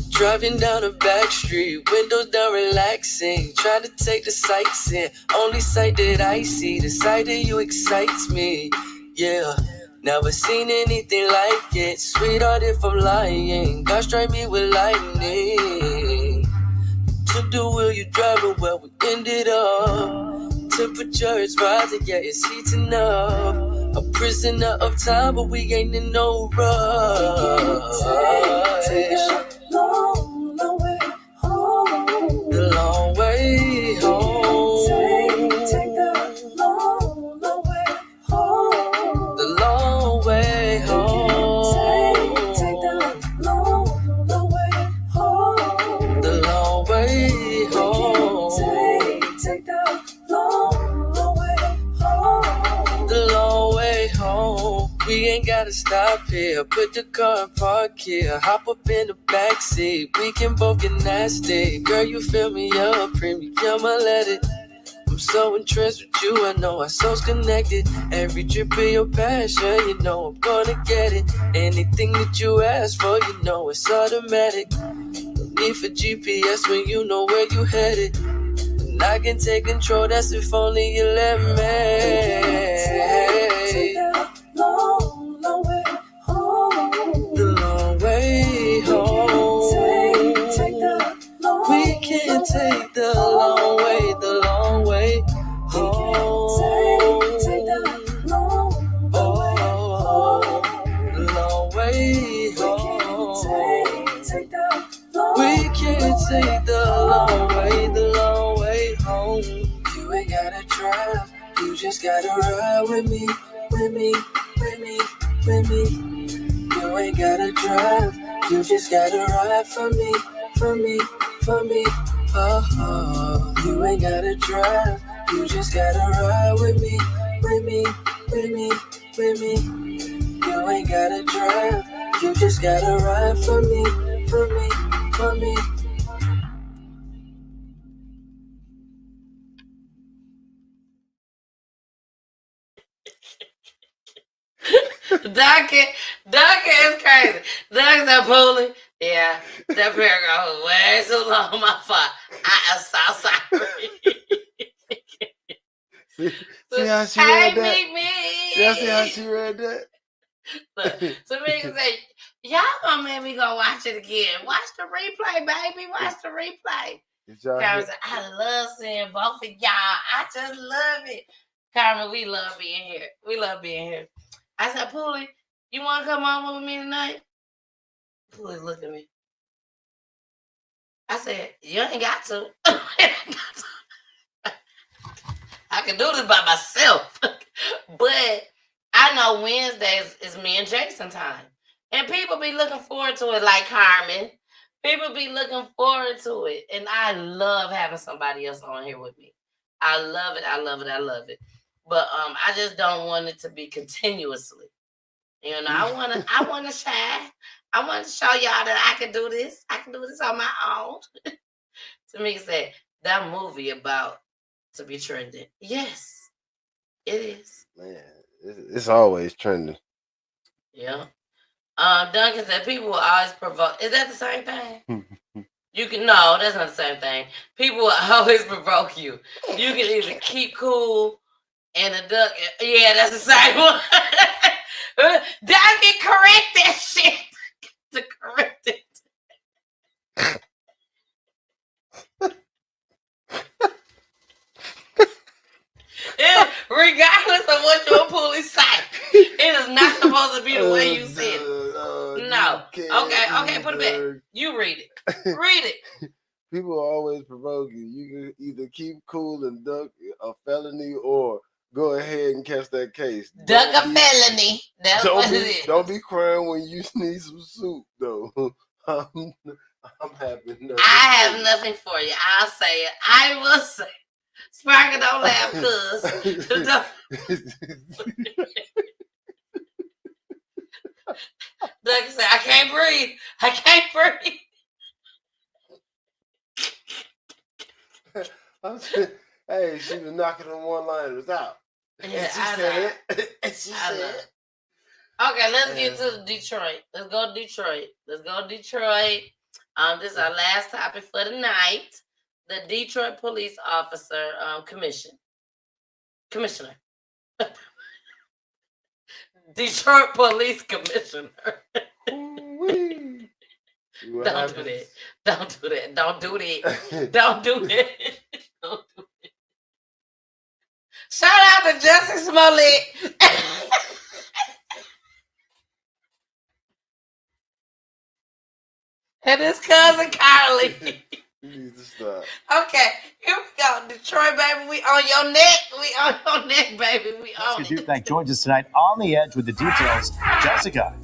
Driving down a back street, windows down relaxing, trying to take the sights in. Only sight that I see, the sight of you excites me. Yeah, never seen anything like it. Sweetheart, if I'm lying, God strike me with lightning. To the wheel, you driving where we ended up. Temperature is rising, yeah, it's heating up. A prisoner of time, but we ain't in no rush. Long way home. The long way home. Take the long way home. The long way home. Take the long way home. The long way home. Take the long way home. The long way home. We ain't gotta stop here. Put the car in park here. Hop up in the backseat. We can both get nasty. Girl, you fill me up. Premium, I let it so entranced with you, I know our souls connected. Every drip in your passion, you know I'm gonna get it. Anything that you ask for, you know it's automatic. No need for GPS when you know where you headed. And I can take control, that's if only you let me. Take that long, long way home. The long way home. Take that long, we can take the long way, the long way home. Take that long, long way home. The long way home. Take that long, we can take the long way home. You ain't gotta drive, you just gotta ride with me, with me, with me, with me. You ain't gotta drive, you just gotta ride for me, for me, for me. Oh, you ain't gotta drive, you just gotta ride with me, with me, with me, with me. You ain't gotta drive, you just gotta ride for me, for me, for me. Duncan is crazy. Duncan said, Poolie, yeah, that paragraph was way too long. My fault. I am so sorry. See how she read that? Yeah, see how she read that? Look, Tamika said, y'all gonna make me go watch it again. Watch the replay, baby. Watch the replay. Carmen said, I love seeing both of y'all. I just love it. Carmen, we love being here. We love being here. I said, Poolie, you want to come on with me tonight? Poolie looked at me. I said, you ain't got to. I can do this by myself. But I know Wednesdays is me and Jason time. And people be looking forward to it like Carmen. People be looking forward to it. And I love having somebody else on here with me. I love it. I love it. I love it. But I just don't want it to be continuously. You know, I want to shine. I want to show y'all that I can do this. I can do this on my own. Tamika said, that movie about to be trending. Yes, it is. Man, it's always trending. Yeah. Duncan said, people will always provoke. Is that the same thing? You can, no, that's not the same thing. People will always provoke you. You can either keep cool and a duck. Yeah, that's the same one. Duncan, correct that shit. To correct it. Regardless of what your police say, it is not supposed to be the way you said it. No. Okay, put it back. You read it. Read it. People always provoke you. You can either keep cool and duck a felony or go ahead and catch that case. Duck a felony. That's what it is. Don't be crying when you need some soup, though. I'm happy. I have nothing for you. I'll say it. I will say it. Sparker, don't laugh, cuz. Duck said, I can't breathe. I can't breathe. Hey, she was knocking on one-liners out. Yeah, she said it. Okay, let's get to Detroit. Let's go to Detroit. This is our last topic for the night. The Detroit police officer commissioner. Detroit police commissioner. Don't do that. Don't do that. Don't do that. Don't do that. Don't do it. Shout out to Jussie Smollett. And his cousin Carlee. You need to stop. Okay, here we go. Detroit, baby, we on your neck. We on your neck, baby. We on it. Jessica Dupnick joins us tonight on The Edge with the details. Jessica.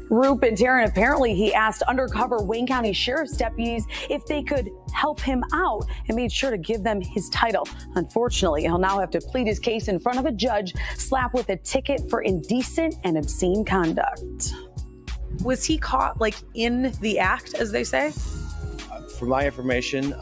Roop and Taryn, apparently he asked undercover Wayne County Sheriff's deputies if they could help him out and made sure to give them his title. Unfortunately, he'll now have to plead his case in front of a judge, slapped with a ticket for indecent and obscene conduct. Was he caught, like, in the act, as they say? From my information,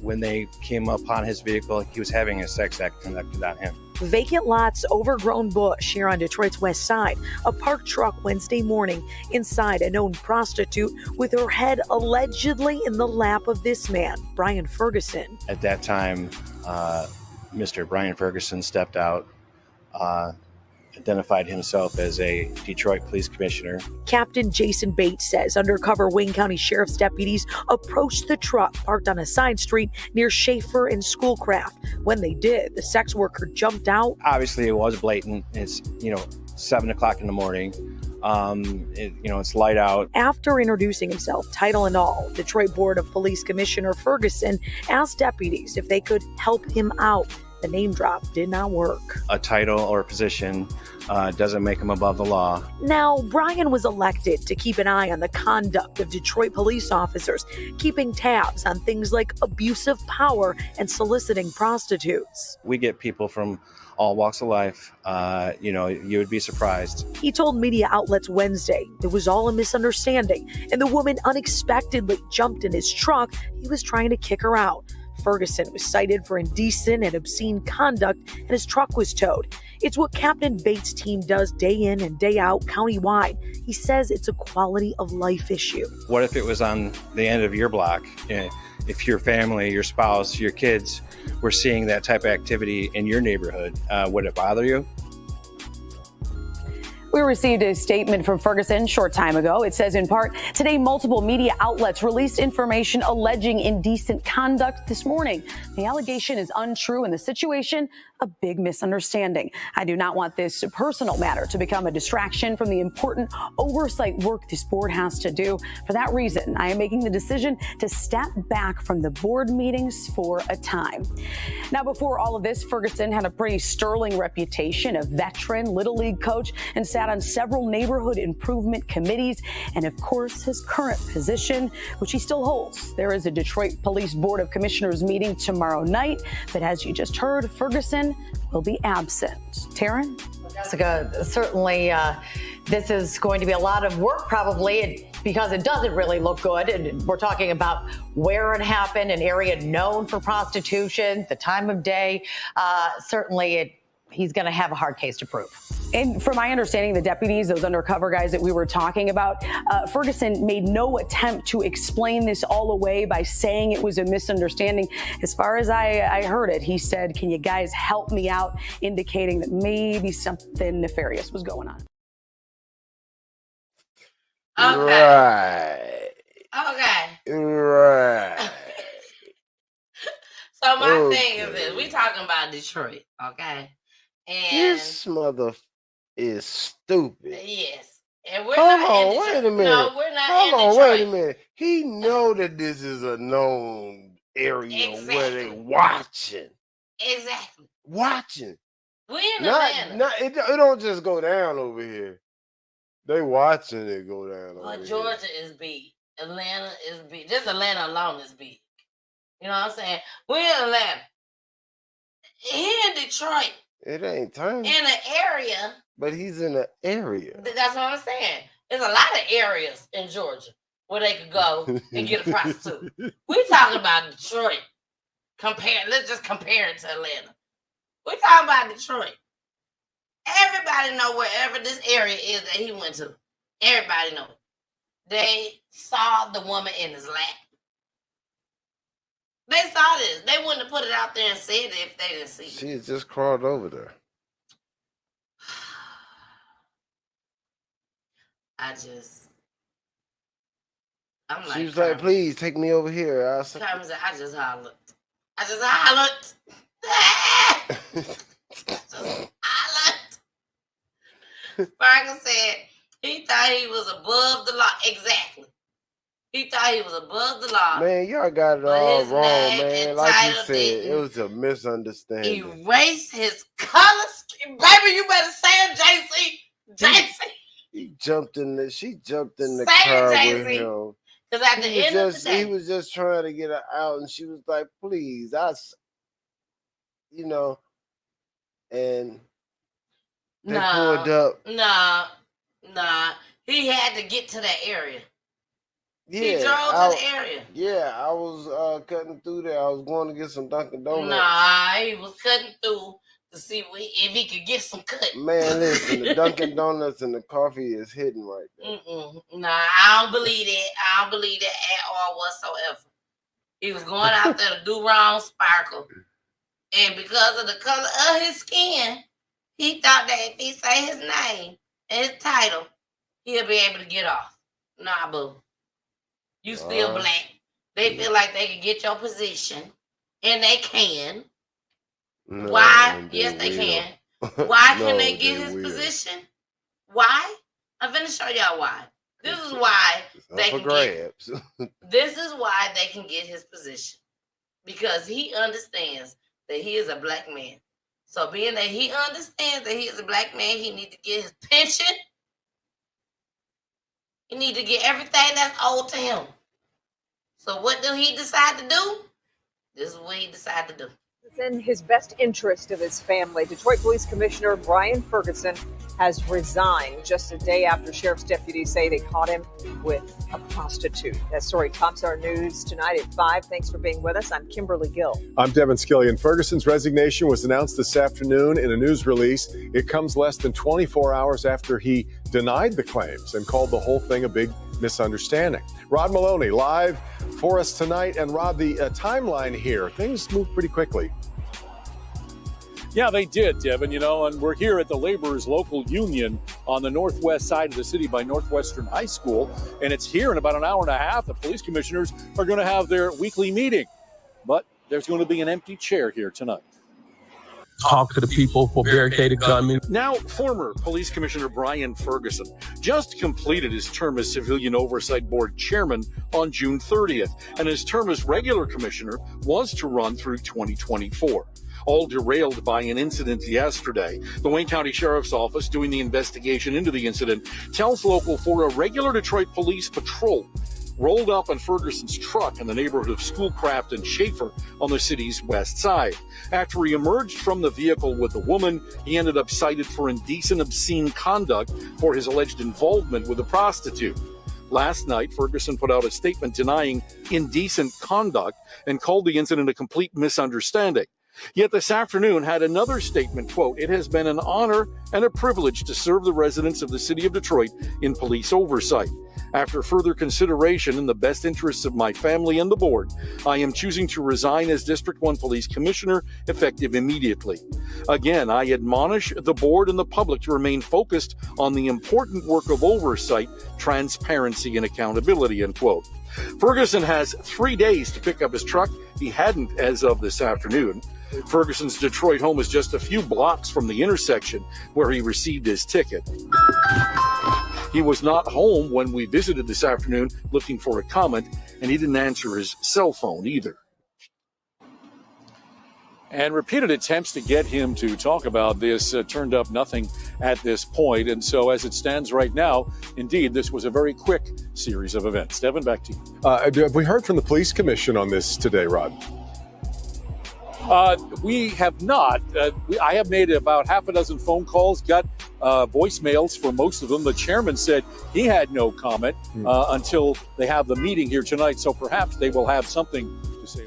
when they came upon his vehicle, he was having a sex act conducted on him. Vacant lots, overgrown bush here on Detroit's west side. A parked truck Wednesday morning. Inside, a known prostitute with her head allegedly in the lap of this man, Brian Ferguson. At that time, Mr. Brian Ferguson stepped out, identified himself as a Detroit Police Commissioner. Captain Jason Bates says undercover Wayne County Sheriff's deputies approached the truck parked on a side street near Schaefer and Schoolcraft. When they did, the sex worker jumped out. Obviously, it was blatant. It's, 7 o'clock in the morning. It's light out. After introducing himself, title and all, Detroit Board of Police Commissioner Ferguson asked deputies if they could help him out. The name drop did not work. A title or position doesn't make him above the law. Now, Brian was elected to keep an eye on the conduct of Detroit police officers, keeping tabs on things like abuse of power and soliciting prostitutes. We get people from all walks of life. You would be surprised. He told media outlets Wednesday it was all a misunderstanding, and the woman unexpectedly jumped in his truck. He was trying to kick her out. Ferguson was cited for indecent and obscene conduct, and his truck was towed. It's what Captain Bates' team does day in and day out countywide. He says it's a quality of life issue. What if it was on the end of your block? If your family, your spouse, your kids were seeing that type of activity in your neighborhood, would it bother you? We received a statement from Ferguson a short time ago. It says in part, today multiple media outlets released information alleging indecent conduct this morning. The allegation is untrue and the situation a big misunderstanding. I do not want this personal matter to become a distraction from the important oversight work this board has to do. For that reason, I am making the decision to step back from the board meetings for a time. Now, before all of this, Ferguson had a pretty sterling reputation, a veteran Little League coach, and sat on several neighborhood improvement committees, and of course, his current position, which he still holds. There is a Detroit Police Board of Commissioners meeting tomorrow night, but as you just heard, Ferguson will be absent. Taryn? Jessica, certainly this is going to be a lot of work probably because it doesn't really look good. And we're talking about where it happened, an area known for prostitution, the time of day. He's going to have a hard case to prove. And from my understanding, the deputies, those undercover guys that we were talking about, Ferguson made no attempt to explain this all away by saying it was a misunderstanding. As far as I heard it, he said, can you guys help me out, indicating that maybe something nefarious was going on. Okay. Right. So my thing is this. We talking about Detroit, okay? And this mother is stupid. Yes. And we're not in Detroit. Wait a minute. No, we're not Hold in on, Detroit. wait a minute. He know that this is a known area where they watching. Exactly. Watching. We in Atlanta. It don't just go down over here. They watching it go down over But here. Georgia is big. Atlanta is big. Just Atlanta alone is big. You know what I'm saying? We're in Atlanta. Here in Detroit. It ain't time. In an area. But he's in an area. That's what I'm saying. There's a lot of areas in Georgia where they could go and get a prostitute. We talking about Detroit. Let's just compare it to Atlanta. We talking about Detroit. Everybody know wherever this area is that he went to. Everybody know. They saw the woman in his lap. They saw this. They wouldn't have put it out there and said it if they didn't see it. She had just crawled over there. I'm like, she was like, please take me over here. I just hollered. I just hollered. Ferguson said he thought he was above the law. Exactly. He thought he was above the law. Man, y'all got it all wrong, man. Like you said, it was a misunderstanding. Erase his colors. Baby, you better say it, JC. She jumped in the Say car it, with JC. him. Because at the end of the day, He was just trying to get her out, and she was like, please, and they pulled up. Nah. He had to get to that area. Yeah, He drove to the area. Yeah, I was cutting through there. I was going to get some Dunkin' Donuts. Nah, he was cutting through to see if he could get some cut. Man, listen, the Dunkin' Donuts and the coffee is hidden right there. Nah, I don't believe it. I don't believe that at all whatsoever. He was going out there to do wrong, sparkle. And because of the color of his skin, he thought that if he say his name and his title, he'll be able to get off. Nah, boo. You still black. They feel like they can get your position, and they can. No, Why? Yes, they can. Why can No, they get his will. position? Why? I'm finna show y'all why. This is why they for can grabs. This is why they can get his position. Because he understands that he is a black man. So being that he understands that he is a black man, he needs to get his pension. He needs to get everything that's owed to him. So what do he decide to do? This is what he decided to do. It's in his best interest of his family. Detroit Police Commissioner Brian Ferguson has resigned just a day after sheriff's deputies say they caught him with a prostitute. That story tops our news tonight at 5. Thanks for being with us. I'm Kimberly Gill. I'm Devin Skillian. Ferguson's resignation was announced this afternoon in a news release. It comes less than 24 hours after he denied the claims and called the whole thing a big misunderstanding. Rod Maloney live for us tonight. And Rod, the timeline here, things move pretty quickly. Yeah, they did, Devin, and we're here at the Laborers Local Union on the northwest side of the city by Northwestern High School. And it's here in about an hour and a half. The police commissioners are going to have their weekly meeting. But there's going to be an empty chair here tonight. Talk to the people for barricaded gunmen. Now, former Police Commissioner Brian Ferguson just completed his term as Civilian Oversight Board Chairman on June 30th, and his term as regular commissioner was to run through 2024. All derailed by an incident yesterday. The Wayne County Sheriff's Office, doing the investigation into the incident, tells Local 4 a regular Detroit police patrol rolled up on Ferguson's truck in the neighborhood of Schoolcraft and Schaefer on the city's west side. After he emerged from the vehicle with the woman, he ended up cited for indecent, obscene conduct for his alleged involvement with a prostitute. Last night, Ferguson put out a statement denying indecent conduct and called the incident a complete misunderstanding. Yet this afternoon had another statement, quote, "It has been an honor and a privilege to serve the residents of the city of Detroit in police oversight. After further consideration in the best interests of my family and the board, I am choosing to resign as District 1 Police Commissioner effective immediately. Again, I admonish the board and the public to remain focused on the important work of oversight, transparency, and accountability," end quote. Ferguson has 3 days to pick up his truck. He hadn't as of this afternoon. Ferguson's Detroit home is just a few blocks from the intersection where he received his ticket. He was not home when we visited this afternoon looking for a comment, and he didn't answer his cell phone either. And repeated attempts to get him to talk about this turned up nothing at this point. And so as it stands right now, indeed, this was a very quick series of events. Devin, back to you. Have we heard from the police commission on this today, Rod? We have not. I have made about half a dozen phone calls, got voicemails for most of them. The chairman said he had no comment until they have the meeting here tonight. So perhaps they will have something to say.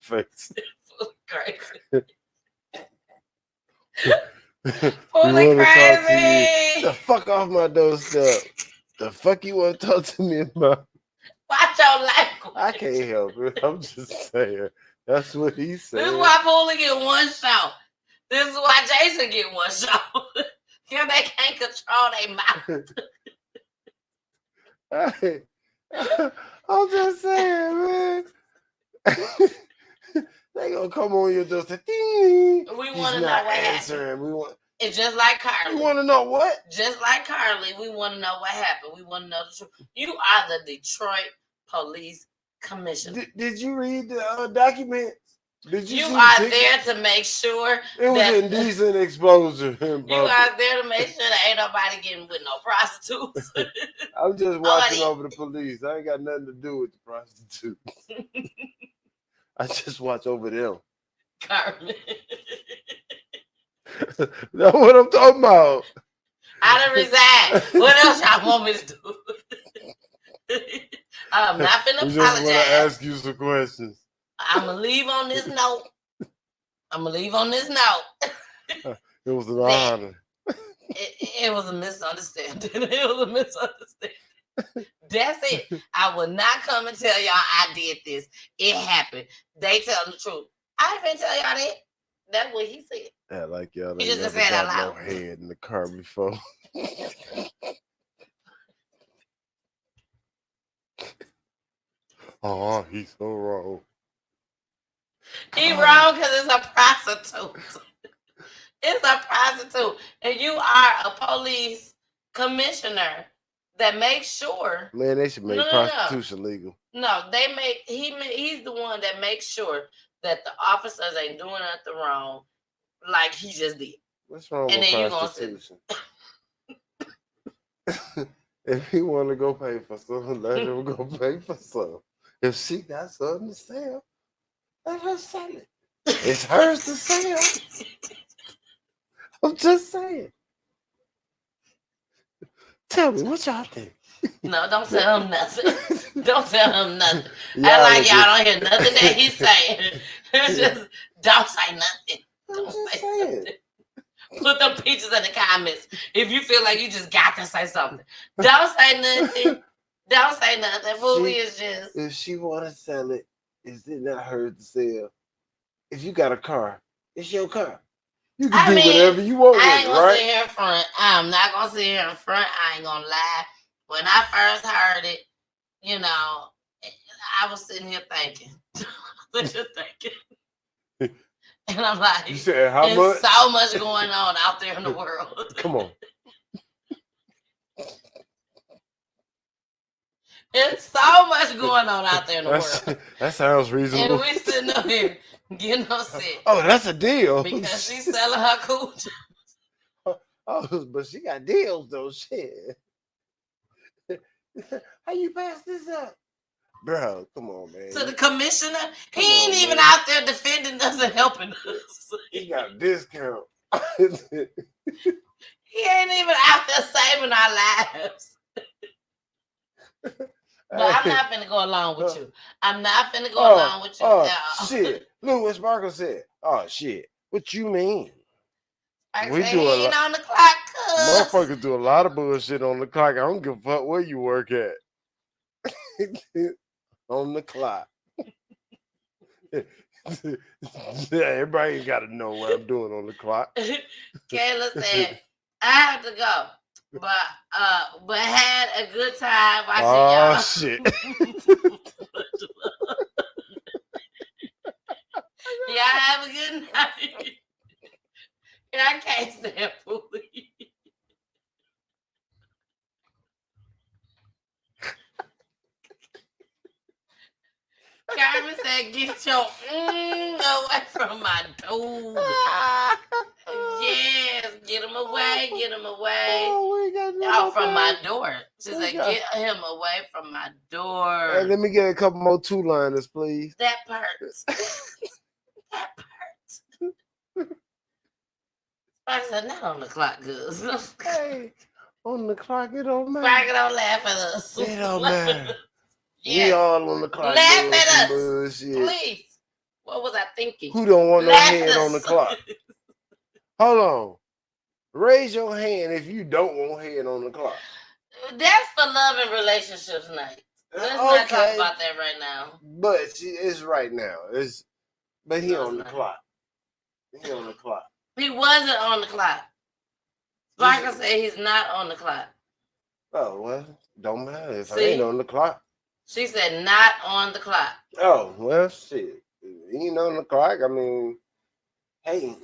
Face. Crazy. Fully crazy. The fuck off my doorstep. The fuck you want to talk to me about? Watch your language. I can't help it. I'm just saying. That's what he said. This is why Foley get one show. This is why Jason get one show. Because they can't control their mouth. I'm just saying, man. They gonna come on your door and say, We want to know what happened. We want. It's just like Carlee. You want to know what? Just like Carlee, we want to know what happened. We want to know the truth. You are the Detroit Police Commissioner. Did you read the documents? Did you? You are there to make sure it was indecent exposure. You are there to make sure that ain't nobody getting with no prostitutes. I'm just watching over the police. I ain't got nothing to do with the prostitutes. I just watch over them. Carlee. That's what I'm talking about. I done resigned. What else y'all want me to do? I'm not finna We just want to apologize. ask you some questions. I'm gonna leave on this note. It was an honor. It was a misunderstanding. It was a misunderstanding. That's it. I will not come and tell y'all I did this. It happened. They tell the truth. I ain't finna tell y'all that. That's what he said. Yeah, like y'all You ain't just never said out got no loud. head in the car before. Oh, he's so wrong. He wrong because it's a prostitute. It's a prostitute. And you are a police commissioner that makes sure. Man, they should make No. prostitution legal. No, he's the one that makes sure that the officers ain't doing nothing wrong like he just did. What's wrong And with then you prostitution? If he want to go pay for something, let him go pay for something. If she got something to sell, let her sell it. It's hers to sell. I'm just saying. Tell me, what y'all think? No, don't tell him nothing. Don't tell him nothing. Y'all I like are y'all don't hear nothing that he's saying. It's just don't say nothing. Don't say nothing. Put them pictures in the comments if you feel like you just got to say something. Don't say nothing. Don't say nothing. Fully is just. If she want to sell it, is it not hers to sell? If you got a car, it's your car. You can do whatever you want I with ain't it, gonna right? sit here in front. I'm not gonna sit here in front. I ain't gonna lie. When I first heard it, you know, I was sitting here thinking. And I'm like, You said how there's much? so much going on out there in the world. Come on. There's so much going on out there in the world. That sounds reasonable. And we sitting up here getting upset. Oh, that's a deal. Because she's selling her coochie. Oh, but she got deals though. Shit. How you pass this up? Bro, come on, man. To the commissioner, he ain't even out there defending us and helping us. He got a discount. He ain't even out there saving our lives. But I'm not finna go along with you. I'm not finna go along with you. Shit. Look what Sparkle said. Oh, shit. What you mean? We do he ain't on the clock, cuz. Motherfuckers do a lot of bullshit on the clock. I don't give a fuck where you work at. On the clock. Everybody ain't got to know what I'm doing on the clock. Kayla said, I have to go, but had a good time watching y'all. Oh, shit. Y'all have a good night. And I can't stand police. Carmen said, get your away from my dude. Yes, get him away, get him away. Oh, from my door. She said, get him away from my door. Hey, let me get a couple more two-liners, please. That hurts. That hurts. I said, not on the clock, good. Hey, on the clock, it don't matter. Sparky, don't laugh at us. It don't matter. Yes. We all on the clock. Laugh at us. Bullshit. Please. What was I thinking? Who don't want no Laugh head at on the us. clock? Hold on. Raise your hand if you don't want head on the clock. That's for love and relationships night. Let's not talk about that right now. But it's right now. But he on the clock. He on the clock. He wasn't on the clock. Sparkle said he's not on the clock. Oh, well, don't matter if I ain't on the clock. She said not on the clock. Oh, well, shit. He ain't on the clock. I mean, hey.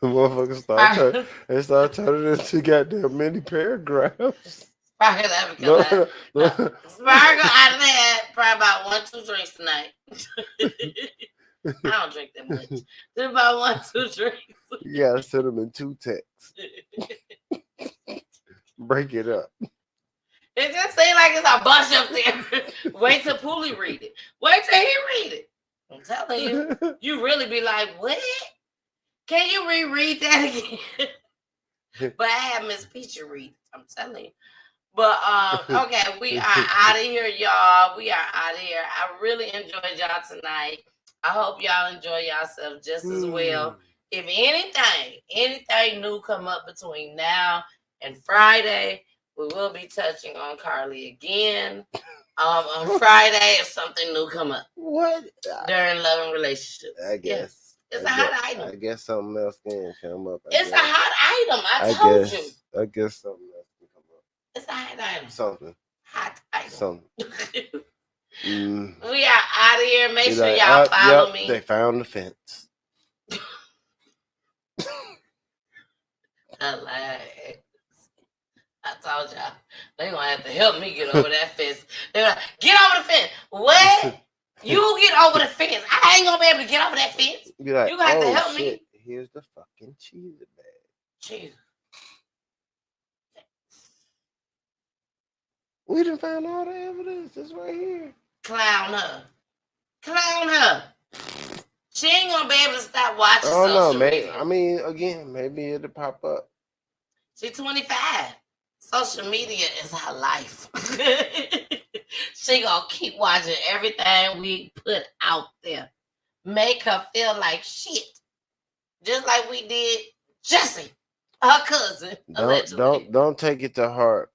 The motherfuckers start turning into goddamn mini paragraphs. Sparkle, Sparkle, I done had probably about 1-2 drinks tonight. I don't drink that much. Just about 1-2 drinks. You gotta send them in 2 texts. Break it up. It just seems like it's a bunch up there. Wait till Poolie read it. Wait till he read it. I'm telling you, you really be like, what? Can you reread that again? But I have Miss Peachy read. I'm telling you. But okay, we are out of here, y'all. We are out of here. I really enjoyed y'all tonight. I hope y'all enjoy yourself just as well. If anything new come up between now and Friday, we will be touching on Carlee again. On Friday, if something new come up. What? During love and relationships. I guess. It's a hot item. I guess something else can come up. It's a hot item. I told you. I guess something else can come up. It's a hot item. Something. Hot item. Something. We are out of here. Make sure y'all follow me. They found the fence. I lied. I told y'all. They gonna have to help me get over that fence. They're like, get over the fence. What? You get over the fence. I ain't gonna be able to get over that fence. Be like, you gonna have to help me. Here's the fucking cheese bag. Cheese. We done found all the evidence. It's right here. Clown her. Clown her. She ain't gonna be able to stop watching I don't know, social man. media. I mean, again, maybe it'll pop up. She's 25. Social media is her life. She gonna keep watching everything we put out there. Make her feel like shit. Just like we did JUSSIE, her cousin. Don't take it to heart.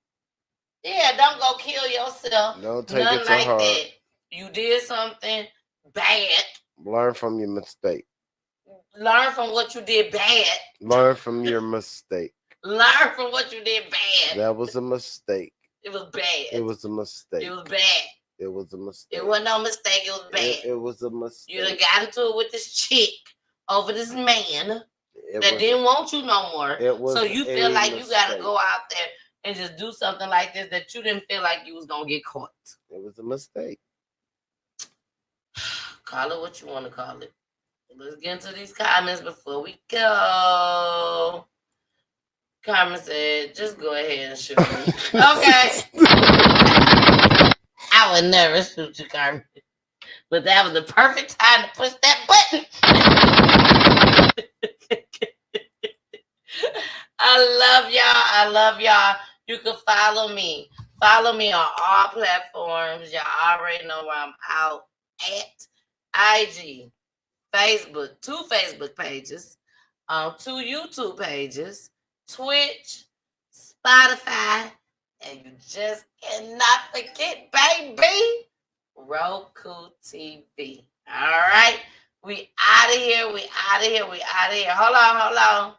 Yeah, don't go kill yourself. Don't take Nothing it to like heart. that. You did something bad. Learn from your mistake. Learn from what you did bad. Learn from your mistake. Learn from what you did bad. That was a mistake. It was bad. It was a mistake. It was bad. It was a mistake. It wasn't no mistake. It was bad. It was a mistake. You done got into it with this chick over this man that didn't want you no more. So you feel like you got to go out there and just do something like this that you didn't feel like you was going to get caught. It was a mistake. Call it what you want to call it. Let's get into these comments before we go. Carmen said, just go ahead and shoot me. Okay. I would never shoot you, Carmen. But that was the perfect time to push that button. I love y'all. I love y'all. You can follow me. Follow me on all platforms. Y'all already know where I'm out at. IG, Facebook, 2 Facebook pages, 2 YouTube pages, Twitch, Spotify, and you just cannot forget, baby, Roku TV. All right? We out of here. We out of here. We out of here. Hold on.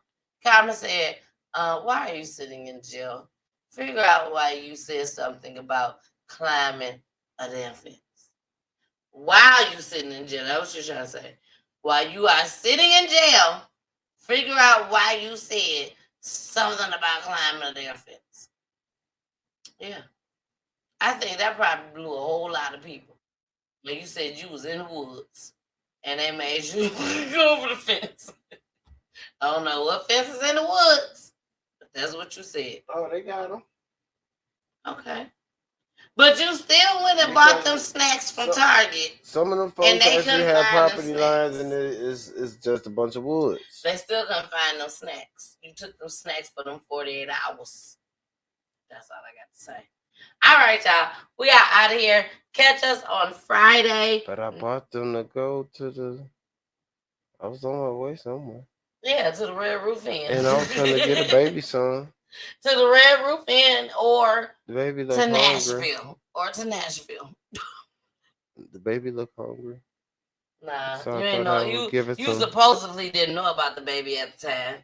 Carmen said, why are you sitting in jail? Figure out why you said something about climbing a damn fence. While you sitting in jail, that's what you're trying to say. While you are sitting in jail, figure out why you said something about climbing a damn fence. Yeah. I think that probably blew a whole lot of people. When you said you was in the woods and they made you go over the fence. I don't know what fence is in the woods, but that's what you said. Oh, they got them. Okay. But you still went and bought them snacks from Target. Some of them folks actually have property lines and it's just a bunch of woods. They still couldn't find them snacks. You took them snacks for them 48 hours. That's all I got to say. All right, y'all. We are out of here. Catch us on Friday. But I bought them to go to the... I was on my way somewhere. Yeah, to the Red Roof Inn. And I was trying to get a baby son. To the Red Roof Inn or The baby look to hungry. Nashville. Or to Nashville. The baby look hungry. Nah, So you I ain't thought know. I would give it You some- supposedly didn't know about the baby at the time.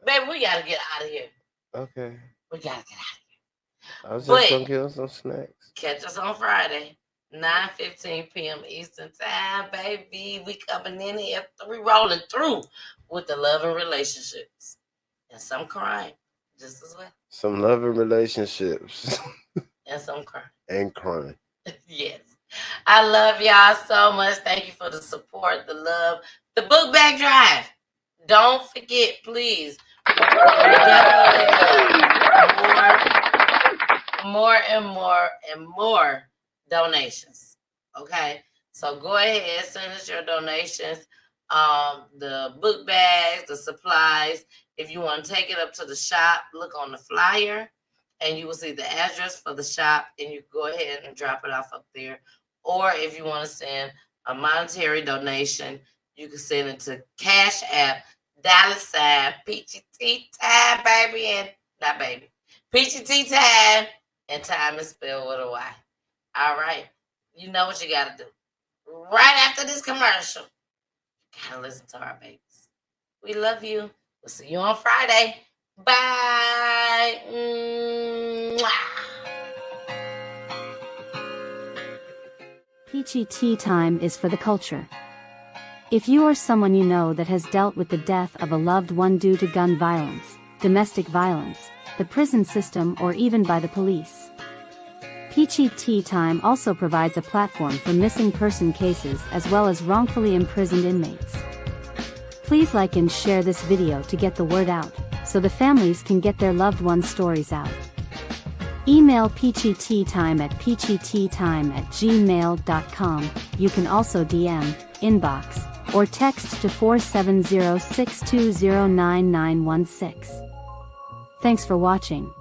Baby, we got to get out of here. Okay. We got to get out of here. I was But- just going to get some snacks. Catch us on Friday, 9:15 p.m. Eastern Time, baby. We coming in here, we rolling through with the love and relationships. And some crime, just as well. Some loving relationships. And some crime. And crime. Yes. I love y'all so much. Thank you for the support, the love, the book bag drive. Don't forget, please. More and more donations. Okay. So go ahead, send us your donations. the book bags, the supplies. If you want to take it up to the shop, look on the flyer and you will see the address for the shop and you can go ahead and drop it off up there. Or if you want to send a monetary donation, you can send it to Cash App, $ Peachy Tea Time, baby, and not baby. Peachy Tea Time, and time is spelled with a Y. All right. You know what you got to do. Right after this commercial, you got to listen to our babies. We love you. We'll see you on Friday. Bye. Mwah. Peachy Tea Time is for the culture. If you or someone you know that has dealt with the death of a loved one due to gun violence, domestic violence, the prison system, or even by the police, Peachy Tea Time also provides a platform for missing person cases as well as wrongfully imprisoned inmates. Please like and share this video to get the word out, so the families can get their loved ones' stories out. Email peachyteatime@peachyteatime@gmail.com. You can also DM, inbox, or text to 470-620-9916. Thanks for watching.